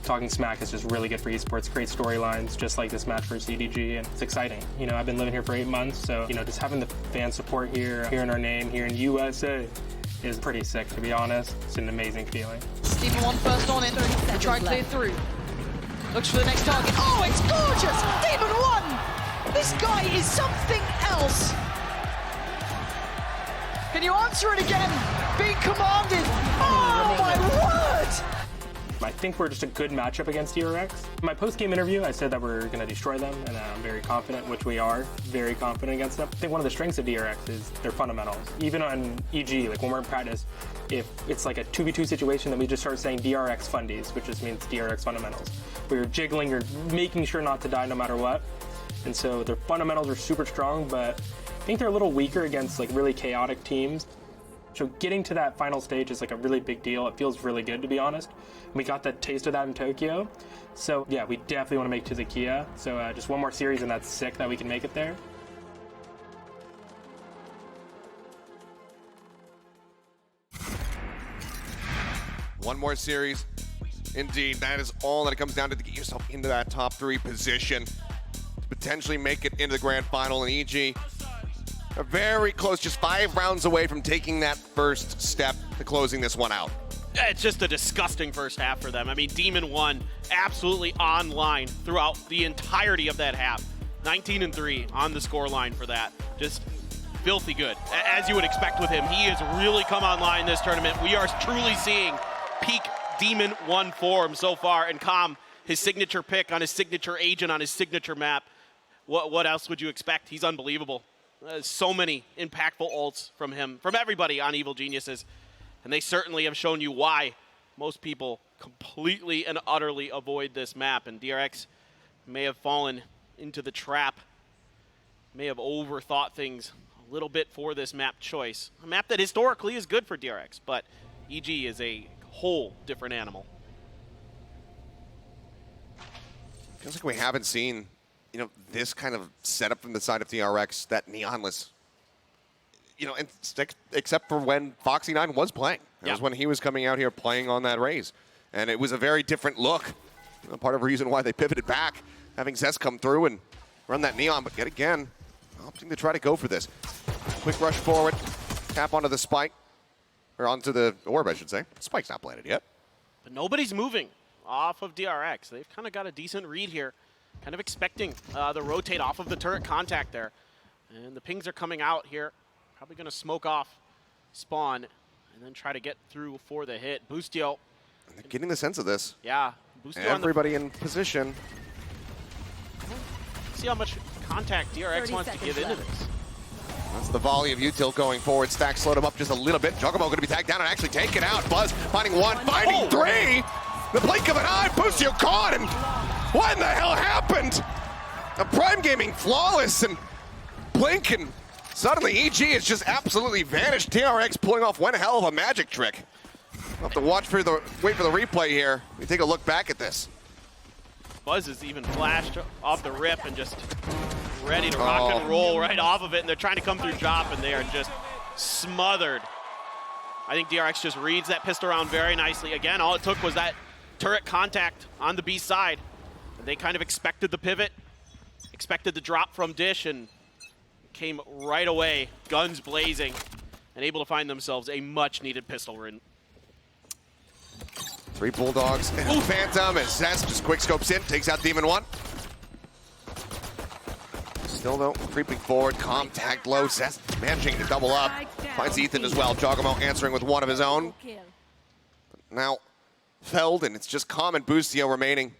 talking smack is just really good for esports. Great storylines, just like this match for CDG, and it's exciting. I've been living here for 8 months, so, just having the fan support here, hearing our name here in USA is pretty sick, to be honest. It's an amazing feeling. Demon 1 first on it, to try and clear through. Looks for the next target. Oh, it's gorgeous! Demon 1! This guy is something else. Can you answer it again? Being commanded. Oh my word! I think we're just a good matchup against DRX. In my post-game interview, I said that we're going to destroy them, and I'm very confident, which we are, very confident against them. I think one of the strengths of DRX is their fundamentals. Even on EG, like when we're in practice, if it's like a 2v2 situation, then we just start saying DRX fundies, which just means DRX fundamentals. Where you're jiggling, you're making sure not to die no matter what. And so their fundamentals are super strong, but I think they're a little weaker against like really chaotic teams. So getting to that final stage is like a really big deal. It feels really good, to be honest. We got that taste of that in Tokyo. So yeah, we definitely want to make it to the Kia. So just one more series and that's sick that we can make it there. One more series. Indeed, that is all that it comes down to get yourself into that top 3 position. Potentially make it into the grand final, and EG are very close, just 5 rounds away from taking that first step to closing this one out. It's just a disgusting first half for them. I mean, Demon 1 absolutely online throughout the entirety of that half. 19-3 on the score line for that. Just filthy good, as you would expect with him. He has really come online this tournament. We are truly seeing peak Demon 1 form so far, and Calm, his signature pick on his signature agent on his signature map. What else would you expect? He's unbelievable. So many impactful ults from him, from everybody on Evil Geniuses. And they certainly have shown you why most people completely and utterly avoid this map. And DRX may have fallen into the trap, may have overthought things a little bit for this map choice. A map that historically is good for DRX, but EG is a whole different animal. Feels like we haven't seen this kind of setup from the side of DRX, that neonless, and except for when Foxy9 was playing. That was when he was coming out here playing on that Raze. And it was a very different look. Part of the reason why they pivoted back, having Zest come through and run that neon, but yet again, opting to try to go for this. Quick rush forward, tap onto the spike, or onto the orb, I should say. Spike's not planted yet. But nobody's moving off of DRX. They've kind of got a decent read here. Kind of expecting the rotate off of the turret contact there. And the pings are coming out here. Probably going to smoke off spawn and then try to get through for the hit. Boostio. Getting the sense of this. Yeah. Boostio everybody in position. See how much contact DRX wants to give into this. That's the volley of util going forward. Stack slowed him up just a little bit. Jugamo going to be tagged down and actually take it out. Buzz finding 1, finding 3. The blink of an eye. Boostio caught him. What in the hell happened? A Prime Gaming flawless and blink, and suddenly EG has just absolutely vanished. DRX pulling off one hell of a magic trick. We'll have to wait for the replay here. We take a look back at this. Buzz is even flashed off the rip and just ready to rock and roll right off of it, and they're trying to come through drop, and they are just smothered. I think DRX just reads that pistol round very nicely. Again, all it took was that turret contact on the B side. And they kind of expected the pivot, expected the drop from Dish, and came right away, guns blazing, and able to find themselves a much-needed pistol win. 3 Bulldogs and a Phantom as Zest just quick scopes in, takes out Demon 1. Still though, creeping forward, contact low, Zest managing to double up. Finds Ethan as well, Jogamo answering with one of his own. Now, Feld, and it's just Calm and Boostio remaining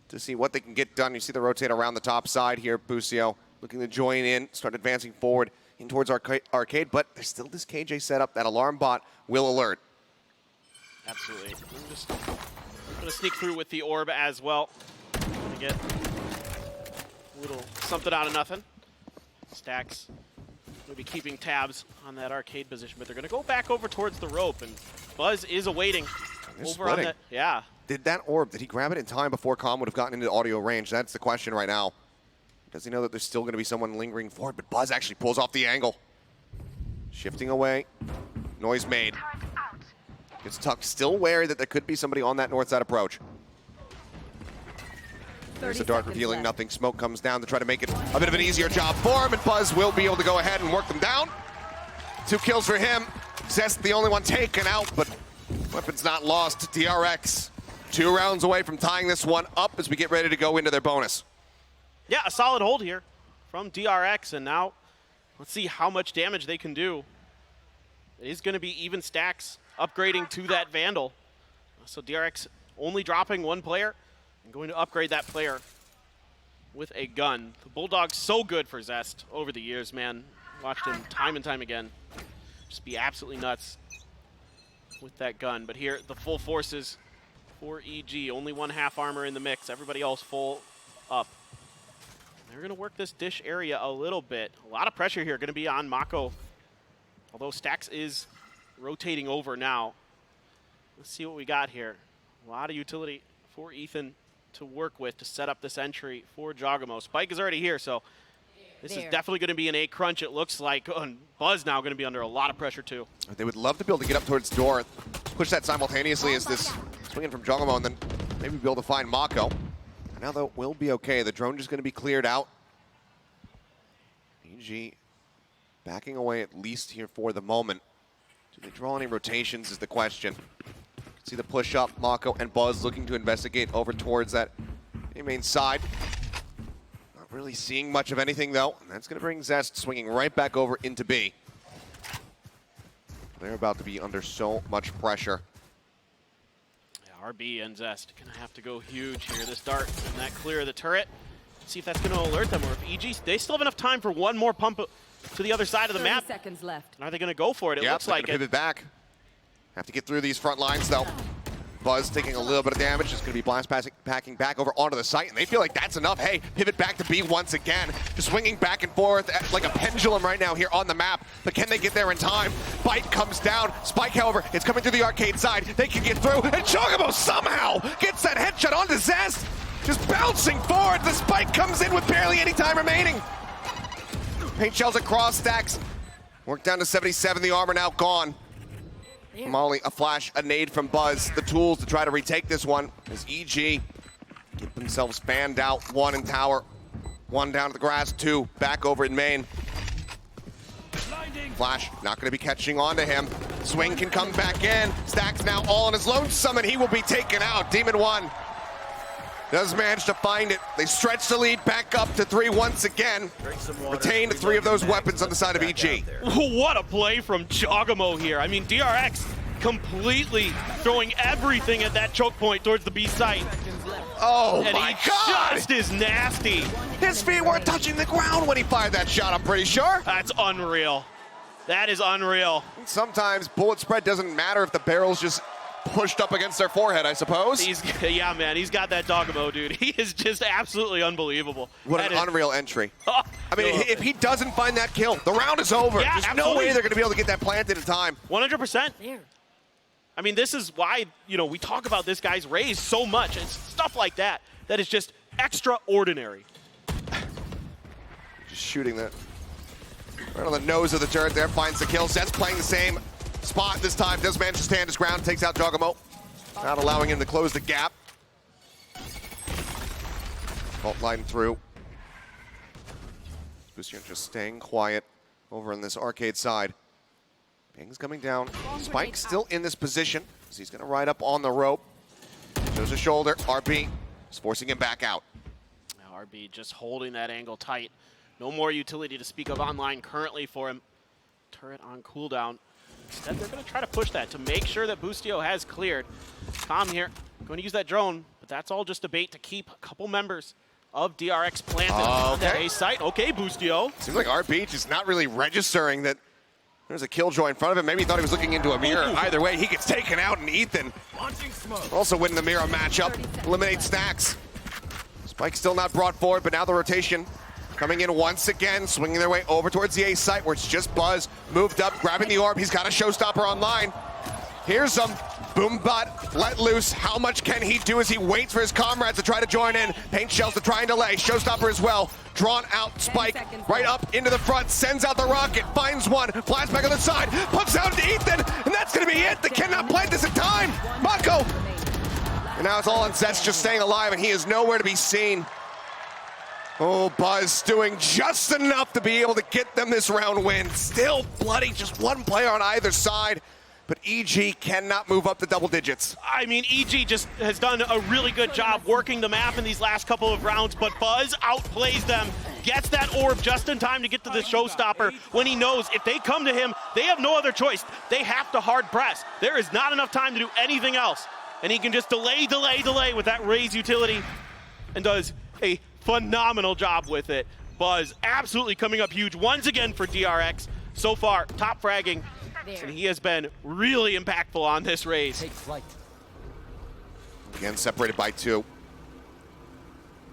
to see what they can get done. You see the rotate around the top side here, Boostio looking to join in, start advancing forward in towards Arcade, but there's still this KJ setup. That alarm bot will alert. Absolutely. I'm just gonna sneak through with the orb as well. Gonna get a little something out of nothing. Stacks will be keeping tabs on that Arcade position, but they're gonna go back over towards the rope, and Buzz is awaiting over on that. Yeah. Did that orb, did he grab it in time before Calm would have gotten into audio range? That's the question right now. Does he know that there's still gonna be someone lingering forward? But Buzz actually pulls off the angle. Shifting away, noise made. Gets tucked, still wary that there could be somebody on that north side approach. There's the dart revealing nothing. Smoke comes down to try to make it a bit of an easier job for him, and Buzz will be able to go ahead and work them down. 2 kills for him. Zest the only one taken out, but weapon's not lost. DRX 2 rounds away from tying this one up as we get ready to go into their bonus. Yeah, a solid hold here from DRX, and now let's see how much damage they can do. It is going to be even stacks upgrading to that Vandal. So DRX only dropping 1 player and going to upgrade that player with a gun. The Bulldog's so good for Zest over the years, man. Watched him time and time again just be absolutely nuts with that gun. But here, the full forces for EG. Only 1 half armor in the mix. Everybody else full up. They're going to work this Dish area a little bit. A lot of pressure here going to be on Mako. Although Stacks is rotating over now. Let's see what we got here. A lot of utility for Ethan to work with to set up this entry for Jogamo. Spike is already here, so this is definitely going to be an A crunch, it looks like. And Buzz now going to be under a lot of pressure, too. They would love to be able to get up towards door, push that simultaneously as this swinging from Jogamo, and then maybe be able to find Mako. Now, though, will be okay. The drone just going to be cleared out. EG backing away at least here for the moment. Do they draw any rotations is the question. See the push up, Mako and Buzz looking to investigate over towards that main side. Not really seeing much of anything though, and that's going to bring Zest swinging right back over into B. They're about to be under so much pressure. Yeah, RB and Zest going to have to go huge here. This dart and that clear of the turret. See if that's going to alert them, or if EG, they still have enough time for 1 more pump to the other side of the map. 30 seconds left. And are they going to go for it? It looks like it. Pivot back. Have to get through these front lines though. Buzz taking a little bit of damage. Just going to be blast packing back over onto the site, and they feel like that's enough. Hey, pivot back to B once again. Just swinging back and forth like a pendulum right now here on the map. But can they get there in time? Bite comes down. Spike, however, is coming through the Arcade side. They can get through, and Jogamo somehow gets that headshot onto Zest. Just bouncing forward. The Spike comes in with barely any time remaining. Paint shells across Stacks. Work down to 77. The armor now gone. Molly, a flash, a nade from Buzz. The tools to try to retake this one as EG get themselves fanned out. 1 in tower, 1 down to the grass, 2 back over in main. Flash not going to be catching on to him. Swing can come back in. Stacks now all on his lonesome, and he will be taken out. Demon 1 does manage to find it. They stretch the lead back up to 3 once again. Retain 3 of those weapons on the side of EG. What a play from Jogamo here. I mean, DRX completely throwing everything at that choke point towards the B site. Oh and my he God! just is nasty. His feet weren't touching the ground when he fired that shot, I'm pretty sure. That's unreal. That is unreal. Sometimes bullet spread doesn't matter if the barrel's just pushed up against their forehead, I suppose. Yeah, man, he's got that Jogamo, dude. He is just absolutely unbelievable. What an unreal entry. I mean, if he doesn't find that kill, the round is over. Yeah, There's absolutely. no way they're going to be able to get that planted in time. 100%. I mean, this is why, you know, we talk about this guy's raise so much. It's stuff like that that is just extraordinary. Just shooting that right on the nose of the turret there. Finds the kill. Zets playing the same spot this time. Does manage to stand his ground. Takes out Jogamo. Not allowing him to close the gap. Fault line through. Boostio just staying quiet over on this arcade side. Bing's coming down. Spike still in this position, so he's going to ride up on the rope. Shows a shoulder. RB is forcing him back out. Now RB just holding that angle tight. No more utility to speak of online currently for him. Turret on cooldown. Instead, they're going to try to push that to make sure that Boostio has cleared. Calm here. Going to use that drone, but that's all just a bait to keep a couple members of DRX planted on the A site. Okay, Boostio. Seems like RB just not really registering that there's a killjoy in front of him. Maybe he thought he was looking into a mirror. Either way, he gets taken out, and Ethan also winning the mirror matchup. Eliminates Stacks. Spike still not brought forward, but now the rotation coming in once again, swinging their way over towards the A site where it's just Buzz. Moved up, grabbing the orb. He's got a showstopper online. Here's him. Boombot let loose. How much can he do as he waits for his comrades to try to join in? Paint shells to try and delay. Showstopper as well. Drawn out. Spike right up into the front. Sends out the rocket. Finds one. Flies back on the side. Puts out to Ethan. And that's going to be it. They cannot plant this in time. Mako. And now it's all on Zets just staying alive, and he is nowhere to be seen. Oh, Buzz doing just enough to be able to get them this round win. Still bloody. Just one player on either side. But EG cannot move up the double digits. I mean, EG just has done a really good job working the map in these last couple of rounds, but Buzz outplays them, gets that orb just in time to get to the showstopper when he knows if they come to him, they have no other choice. They have to hard press. There is not enough time to do anything else. And he can just delay with that raise utility and does a phenomenal job with it. Buzz absolutely coming up huge once again for DRX. So far, top fragging. And he has been really impactful on this race. Again, separated by 2.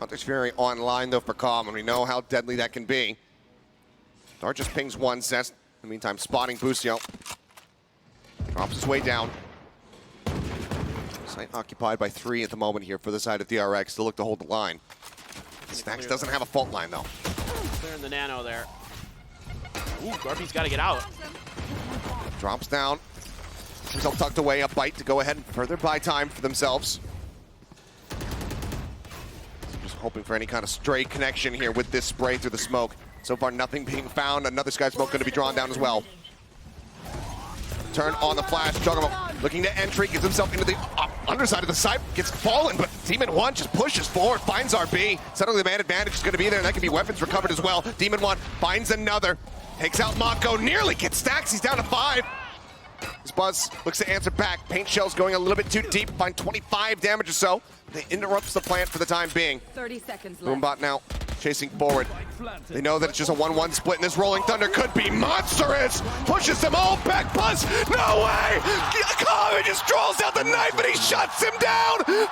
Hunter's Fury online, though, for Calm, and we know how deadly that can be. Dart just pings one, Zest. In the meantime, spotting Boostio. Drops his way down. Site occupied by 3 at the moment here for the side of DRX to look to hold the line. Stacks doesn't have a fault line, though. Clearing the nano there. Ooh, Garpy's got to get out. Drops down. Himself tucked away, a bite to go ahead and further buy time for themselves. Just hoping for any kind of stray connection here with this spray through the smoke. So far, nothing being found. Another Sky Smoke going to be drawn down as well. Turn on the flash. Juggernaut looking to entry, gets himself into the underside of the site, gets fallen, but Demon 1 just pushes forward, finds RB. Suddenly the man advantage is going to be there, and that can be weapons recovered as well. Demon 1 finds another. Takes out Mako, nearly gets Stacks, he's down to 5. As Buzz looks to answer back. Paint shells going a little bit too deep, find 25 damage or so. They interrupts the plant for the time being. 30 seconds left. Boombot now chasing forward. They know that it's just a 1-1 split, and this Rolling Thunder could be monstrous. Pushes them all back. Buzz, no way! Kami just draws out the knife, and he shuts him down. 5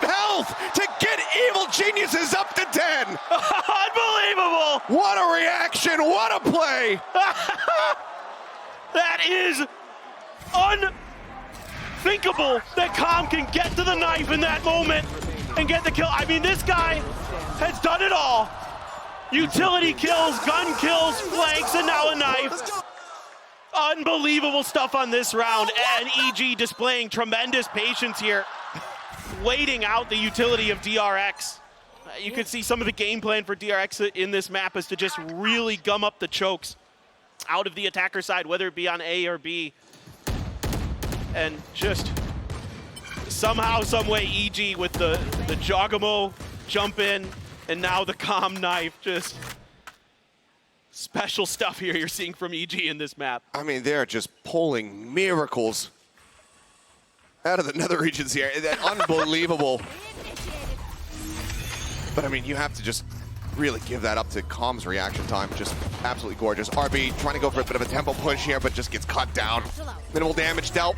health to get Evil Geniuses up to 10. Unbelievable! What a reaction! What a play! That is unthinkable that Calm can get to the knife in that moment and get the kill. I mean, this guy has done it all. Utility kills, gun kills, flanks, and now a knife. Unbelievable stuff on this round, and EG displaying tremendous patience here, waiting out the utility of DRX. You can see some of the game plan for DRX in this map is to just really gum up the chokes out of the attacker side, whether it be on A or B. And just somehow, some way, EG with the Jogamo jump in, and now the Calm knife. Just special stuff here you're seeing from EG in this map. I mean, they're just pulling miracles out of the nether regions here. Unbelievable. But I mean, you have to just really give that up to Calm's reaction time. Just absolutely gorgeous. RB trying to go for a bit of a tempo push here, but just gets cut down. Minimal damage dealt.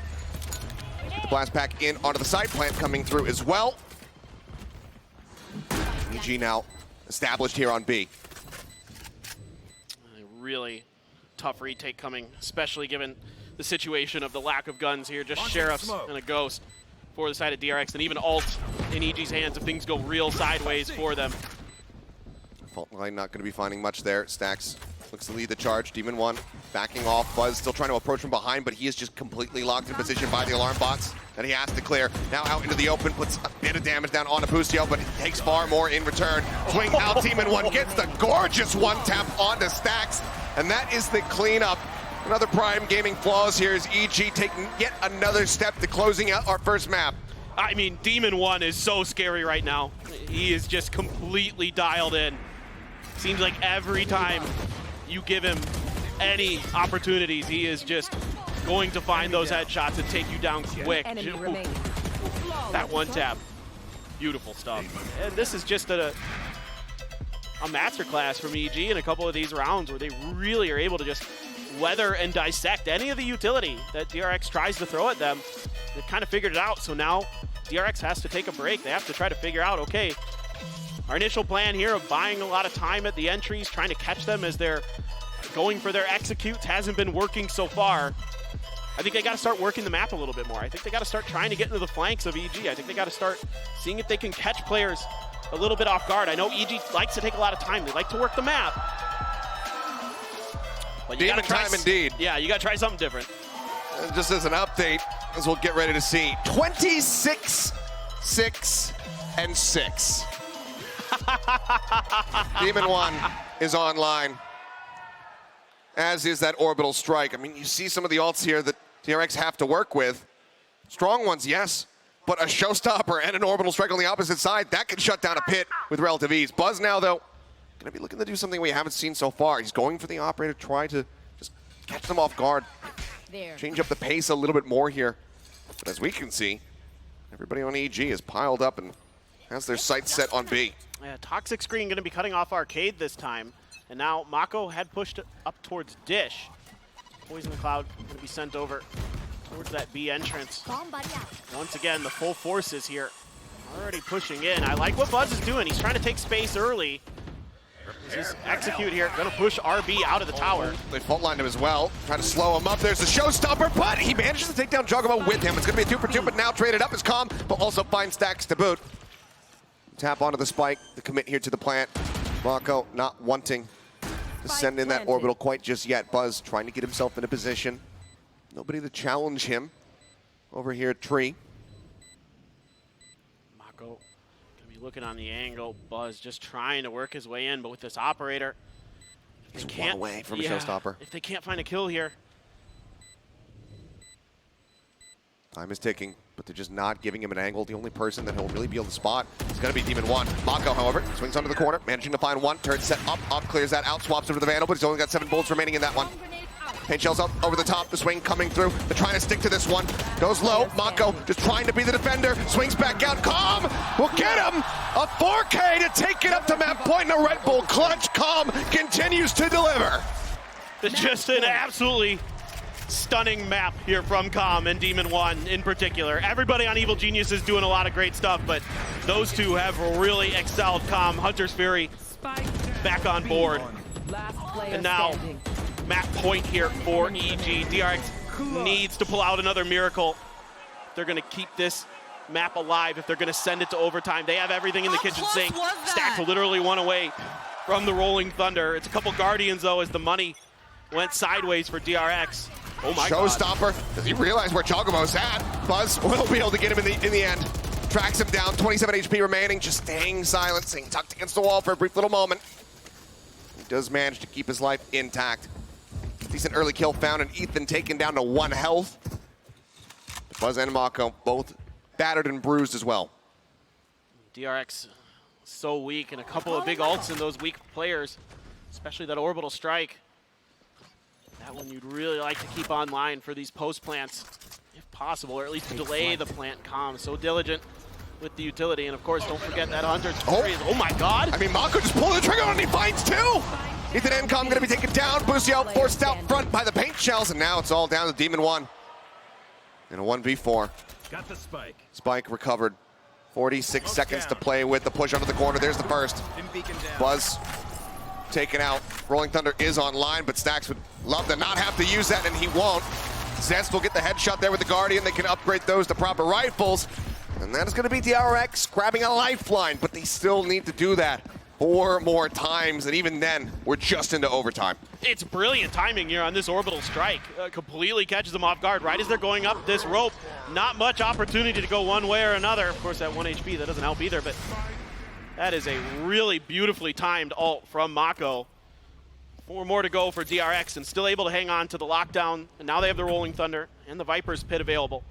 Get the blast pack in onto the side plant coming through as well. EG now established here on B. A really tough retake coming, especially given the situation of the lack of guns here. Just Sheriffs and a Ghost for the side of DRX, and even ult in EG's hands if things go real sideways for them. Fault line not going to be finding much there. Stax looks to lead the charge. Demon 1 backing off. Buzz still trying to approach from behind, but he is just completely locked in position by the alarm bots that he has to clear. Now out into the open, puts a bit of damage down onto Bustio, but takes far more in return. Swing out, Demon 1 gets the gorgeous one-tap onto Stax, and that is the cleanup. Another prime gaming flaws here is EG taking yet another step to closing out our first map. I mean, Demon 1 is so scary right now. He is just completely dialed in. Seems like every time you give him any opportunities, he is just going to find those headshots and take you down quick. That one tap, beautiful stuff. And this is just a masterclass from EG in a couple of these rounds where they really are able to just weather and dissect any of the utility that DRX tries to throw at them. They've kind of figured it out, so now DRX has to take a break. They have to try to figure out, okay, our initial plan here of buying a lot of time at the entries, trying to catch them as they're going for their executes hasn't been working so far. I think they got to start working the map a little bit more. I think they got to start trying to get into the flanks of EG. I think they got to start seeing if they can catch players a little bit off guard. I know EG likes to take a lot of time. They like to work the map. But you got to try time indeed. Yeah, you got to try something different. Just as an update, as we'll get ready to see, 26, 6, and 6. Demon 1 is online, as is that orbital strike. I mean, you see some of the ults here that DRX have to work with. Strong ones, yes, but a showstopper and an orbital strike on the opposite side, that can shut down a pit with relative ease. Buzz now, though, gonna be looking to do something we haven't seen so far. He's going for the operator, try to just catch them off guard. Change up the pace a little bit more here. But as we can see, everybody on EG is piled up and has their sights set on B. Yeah, Toxic Screen going to be cutting off Arcade this time. And now Mako had pushed up towards Dish. Poison Cloud going to be sent over towards that B entrance. Once again, the full forces here already pushing in. I like what Buzz is doing. He's trying to take space early. Just execute here, going to push RB out of the tower. They fault lined him as well, trying to slow him up. There's the showstopper, but he manages to take down Juggermo with him. It's going to be a 2-for-2, but now traded up is Calm, but also finds Stax to boot. Tap onto the spike, the commit here to the plant. Mako not wanting to send in that orbital quite just yet. Buzz trying to get himself in a position. Nobody to challenge him over here at Tree. Mako gonna be looking on the angle. Buzz just trying to work his way in, but with this operator, He's one away from a showstopper. If they can't find a kill here. Time is ticking, but they're just not giving him an angle. The only person that he'll really be able to spot is going to be Demon 1. Mako, however, swings onto the corner, managing to find one. Turret set up, clears that out, swaps over to the Vandal, but he's only got 7 bullets remaining in that one. Paint shells up over the top, the swing coming through. They're trying to stick to this one. Goes low, Mako just trying to be the defender. Swings back out, Calm will get him! A 4K to take it up to map point and a Red Bull clutch. Calm continues to deliver. It's just an absolutely stunning map here from Calm and Demon 1 in particular. Everybody on Evil Genius is doing a lot of great stuff, but those two have really excelled. Calm, Hunter's Fury back on board. And now map point here for EG. DRX needs to pull out another miracle. They're going to keep this map alive. If they're going to send it to overtime, they have everything in the kitchen sink. Stax literally one away from the Rolling Thunder. It's a couple Guardians, though, as the money went sideways for DRX. Oh my Showstopper. Does he realize where Juggermo's at? Buzz will be able to get him in the end. Tracks him down, 27 HP remaining, just staying silent, staying tucked against the wall for a brief little moment. He does manage to keep his life intact. Decent early kill found, and Ethan taken down to 1 health. Buzz and Mako both battered and bruised as well. DRX so weak, and a couple of big ults in those weak players, especially that orbital strike. That one you'd really like to keep online for these post plants, if possible, or at least delay the plant. Calm, so diligent with the utility, and of course, don't forget that Hunter's Fury. Oh my God! I mean, Mako just pulled the trigger and he finds 2! Ethan and Calm gonna be taken down, Bustio forced out front by the paint shells, and now it's all down to Demon 1. In a 1v4. Got the spike. Spike recovered. 46 seconds to play with. The push under the corner. There's the first. Buzz taken out. Rolling Thunder is online, but Stax would love to not have to use that, and he won't. Zest will get the headshot there with the Guardian. They can upgrade those to proper rifles. And that is going to be DRX grabbing a lifeline, but they still need to do that. 4 more times, and even then, we're just into overtime. It's brilliant timing here on this orbital strike. Completely catches them off guard right as they're going up this rope. Not much opportunity to go one way or another. Of course, at 1 HP, that doesn't help either, but that is a really beautifully timed ult from Mako. 4 more to go for DRX, and still able to hang on to the lockdown. And now they have the Rolling Thunder and the Viper's Pit available.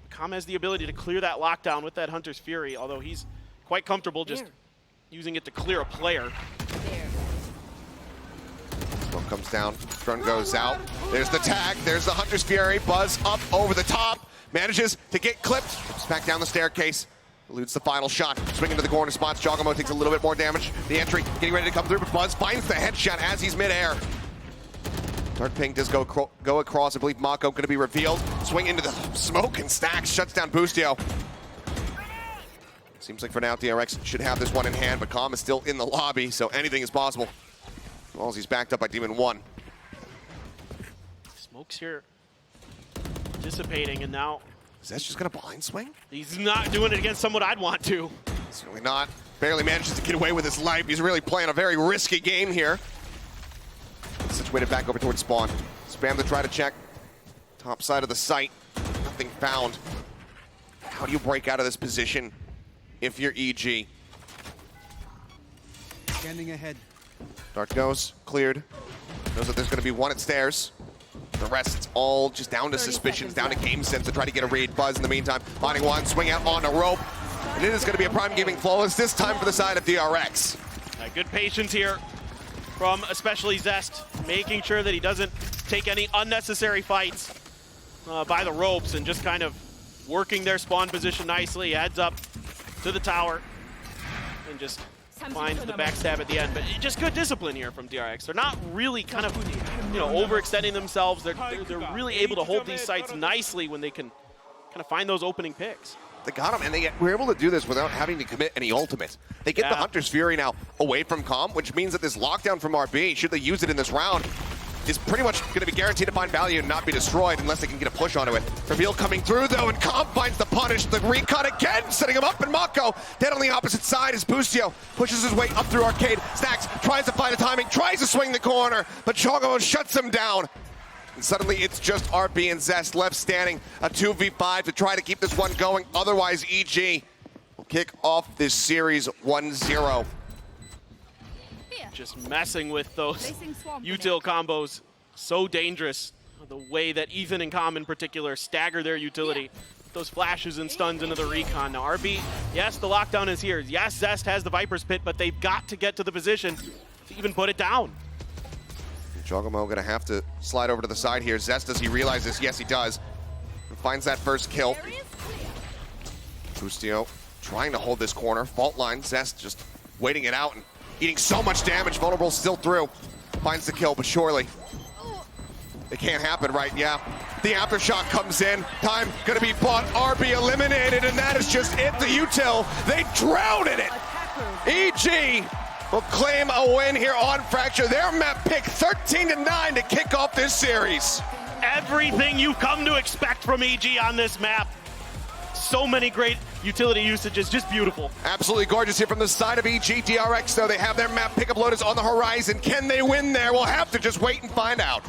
Com has the ability to clear that lockdown with that Hunter's Fury, although he's quite comfortable just using it to clear a player. Smoke comes down, drone goes out. There's the tag, there's the Hunter's Fury. Buzz up over the top, manages to get clipped. Flips back down the staircase, eludes the final shot. Swinging to the corner spots, Jogamo takes a little bit more damage. The entry getting ready to come through, but Buzz finds the headshot as he's midair. Dark Ping does go across. I believe Mako going to be revealed. Swing into the smoke and stacks, shuts down Boostio. Seems like for now DRX should have this one in hand, but Calm is still in the lobby, so anything is possible. As long as he's backed up by Demon 1. Smoke's here dissipating, and now Zest just gonna blind swing? he's not doing it against someone I'd want to. He's really not. Barely manages to get away with his life. He's really playing a very risky game here. Situated back over towards spawn. Spam to try to check. Top side of the site. Nothing found. How do you break out of this position if you're EG? Scanning ahead. Dark knows, cleared. Knows that there's going to be one at stairs. The rest, it's all just down to suspicions, down to game sense to try to get a read. Buzz in the meantime, finding one, swing out on a rope. And it is going to be a prime gaming flawless this time for the side of DRX. Good patience here from especially Zest, making sure that he doesn't take any unnecessary fights by the ropes and just kind of working their spawn position nicely. Heads up to the tower and just finds the backstab at the end. But just good discipline here from DRX. They're not really kind of, overextending themselves. They're really able to hold these sites nicely when they can kind of find those opening picks. They got him, and they were able to do this without having to commit any ultimate. They get the Hunter's Fury now away from Calm, which means that this lockdown from RB, should they use it in this round, is pretty much going to be guaranteed to find value and not be destroyed unless they can get a push onto it. Reveal coming through, though, and Calm finds the punish. The recon again, setting him up, and Mako dead on the opposite side as Boostio pushes his way up through Arcade. Stacks, tries to find a timing, tries to swing the corner, but Chogo shuts him down. And suddenly it's just RB and Zest left standing, a 2v5 to try to keep this one going. Otherwise, EG will kick off this series 1-0. Just messing with those util combos. So dangerous. The way that Ethan and Calm in particular stagger their utility. Those flashes and stuns into the recon. Now RB, yes, the lockdown is here. Yes, Zest has the Viper's Pit, but they've got to get to the position to even put it down. Jogamo gonna have to slide over to the side here. Zest, does he realize this? Yes, he does. Finds that first kill. Boostio trying to hold this corner. Fault line, Zest just waiting it out and eating so much damage. Vulnerable still through. Finds the kill, but surely it can't happen, right? Yeah. The aftershock comes in. Time gonna be bought. RB eliminated, and that is just it. The util, they drown in it. EG will claim a win here on Fracture. Their map pick 13-9 to kick off this series. Everything you've come to expect from EG on this map. So many great utility usages, just beautiful. Absolutely gorgeous here from the side of EG. DRX, though, they have their map pickup loaders on the horizon. Can they win there? We'll have to just wait and find out.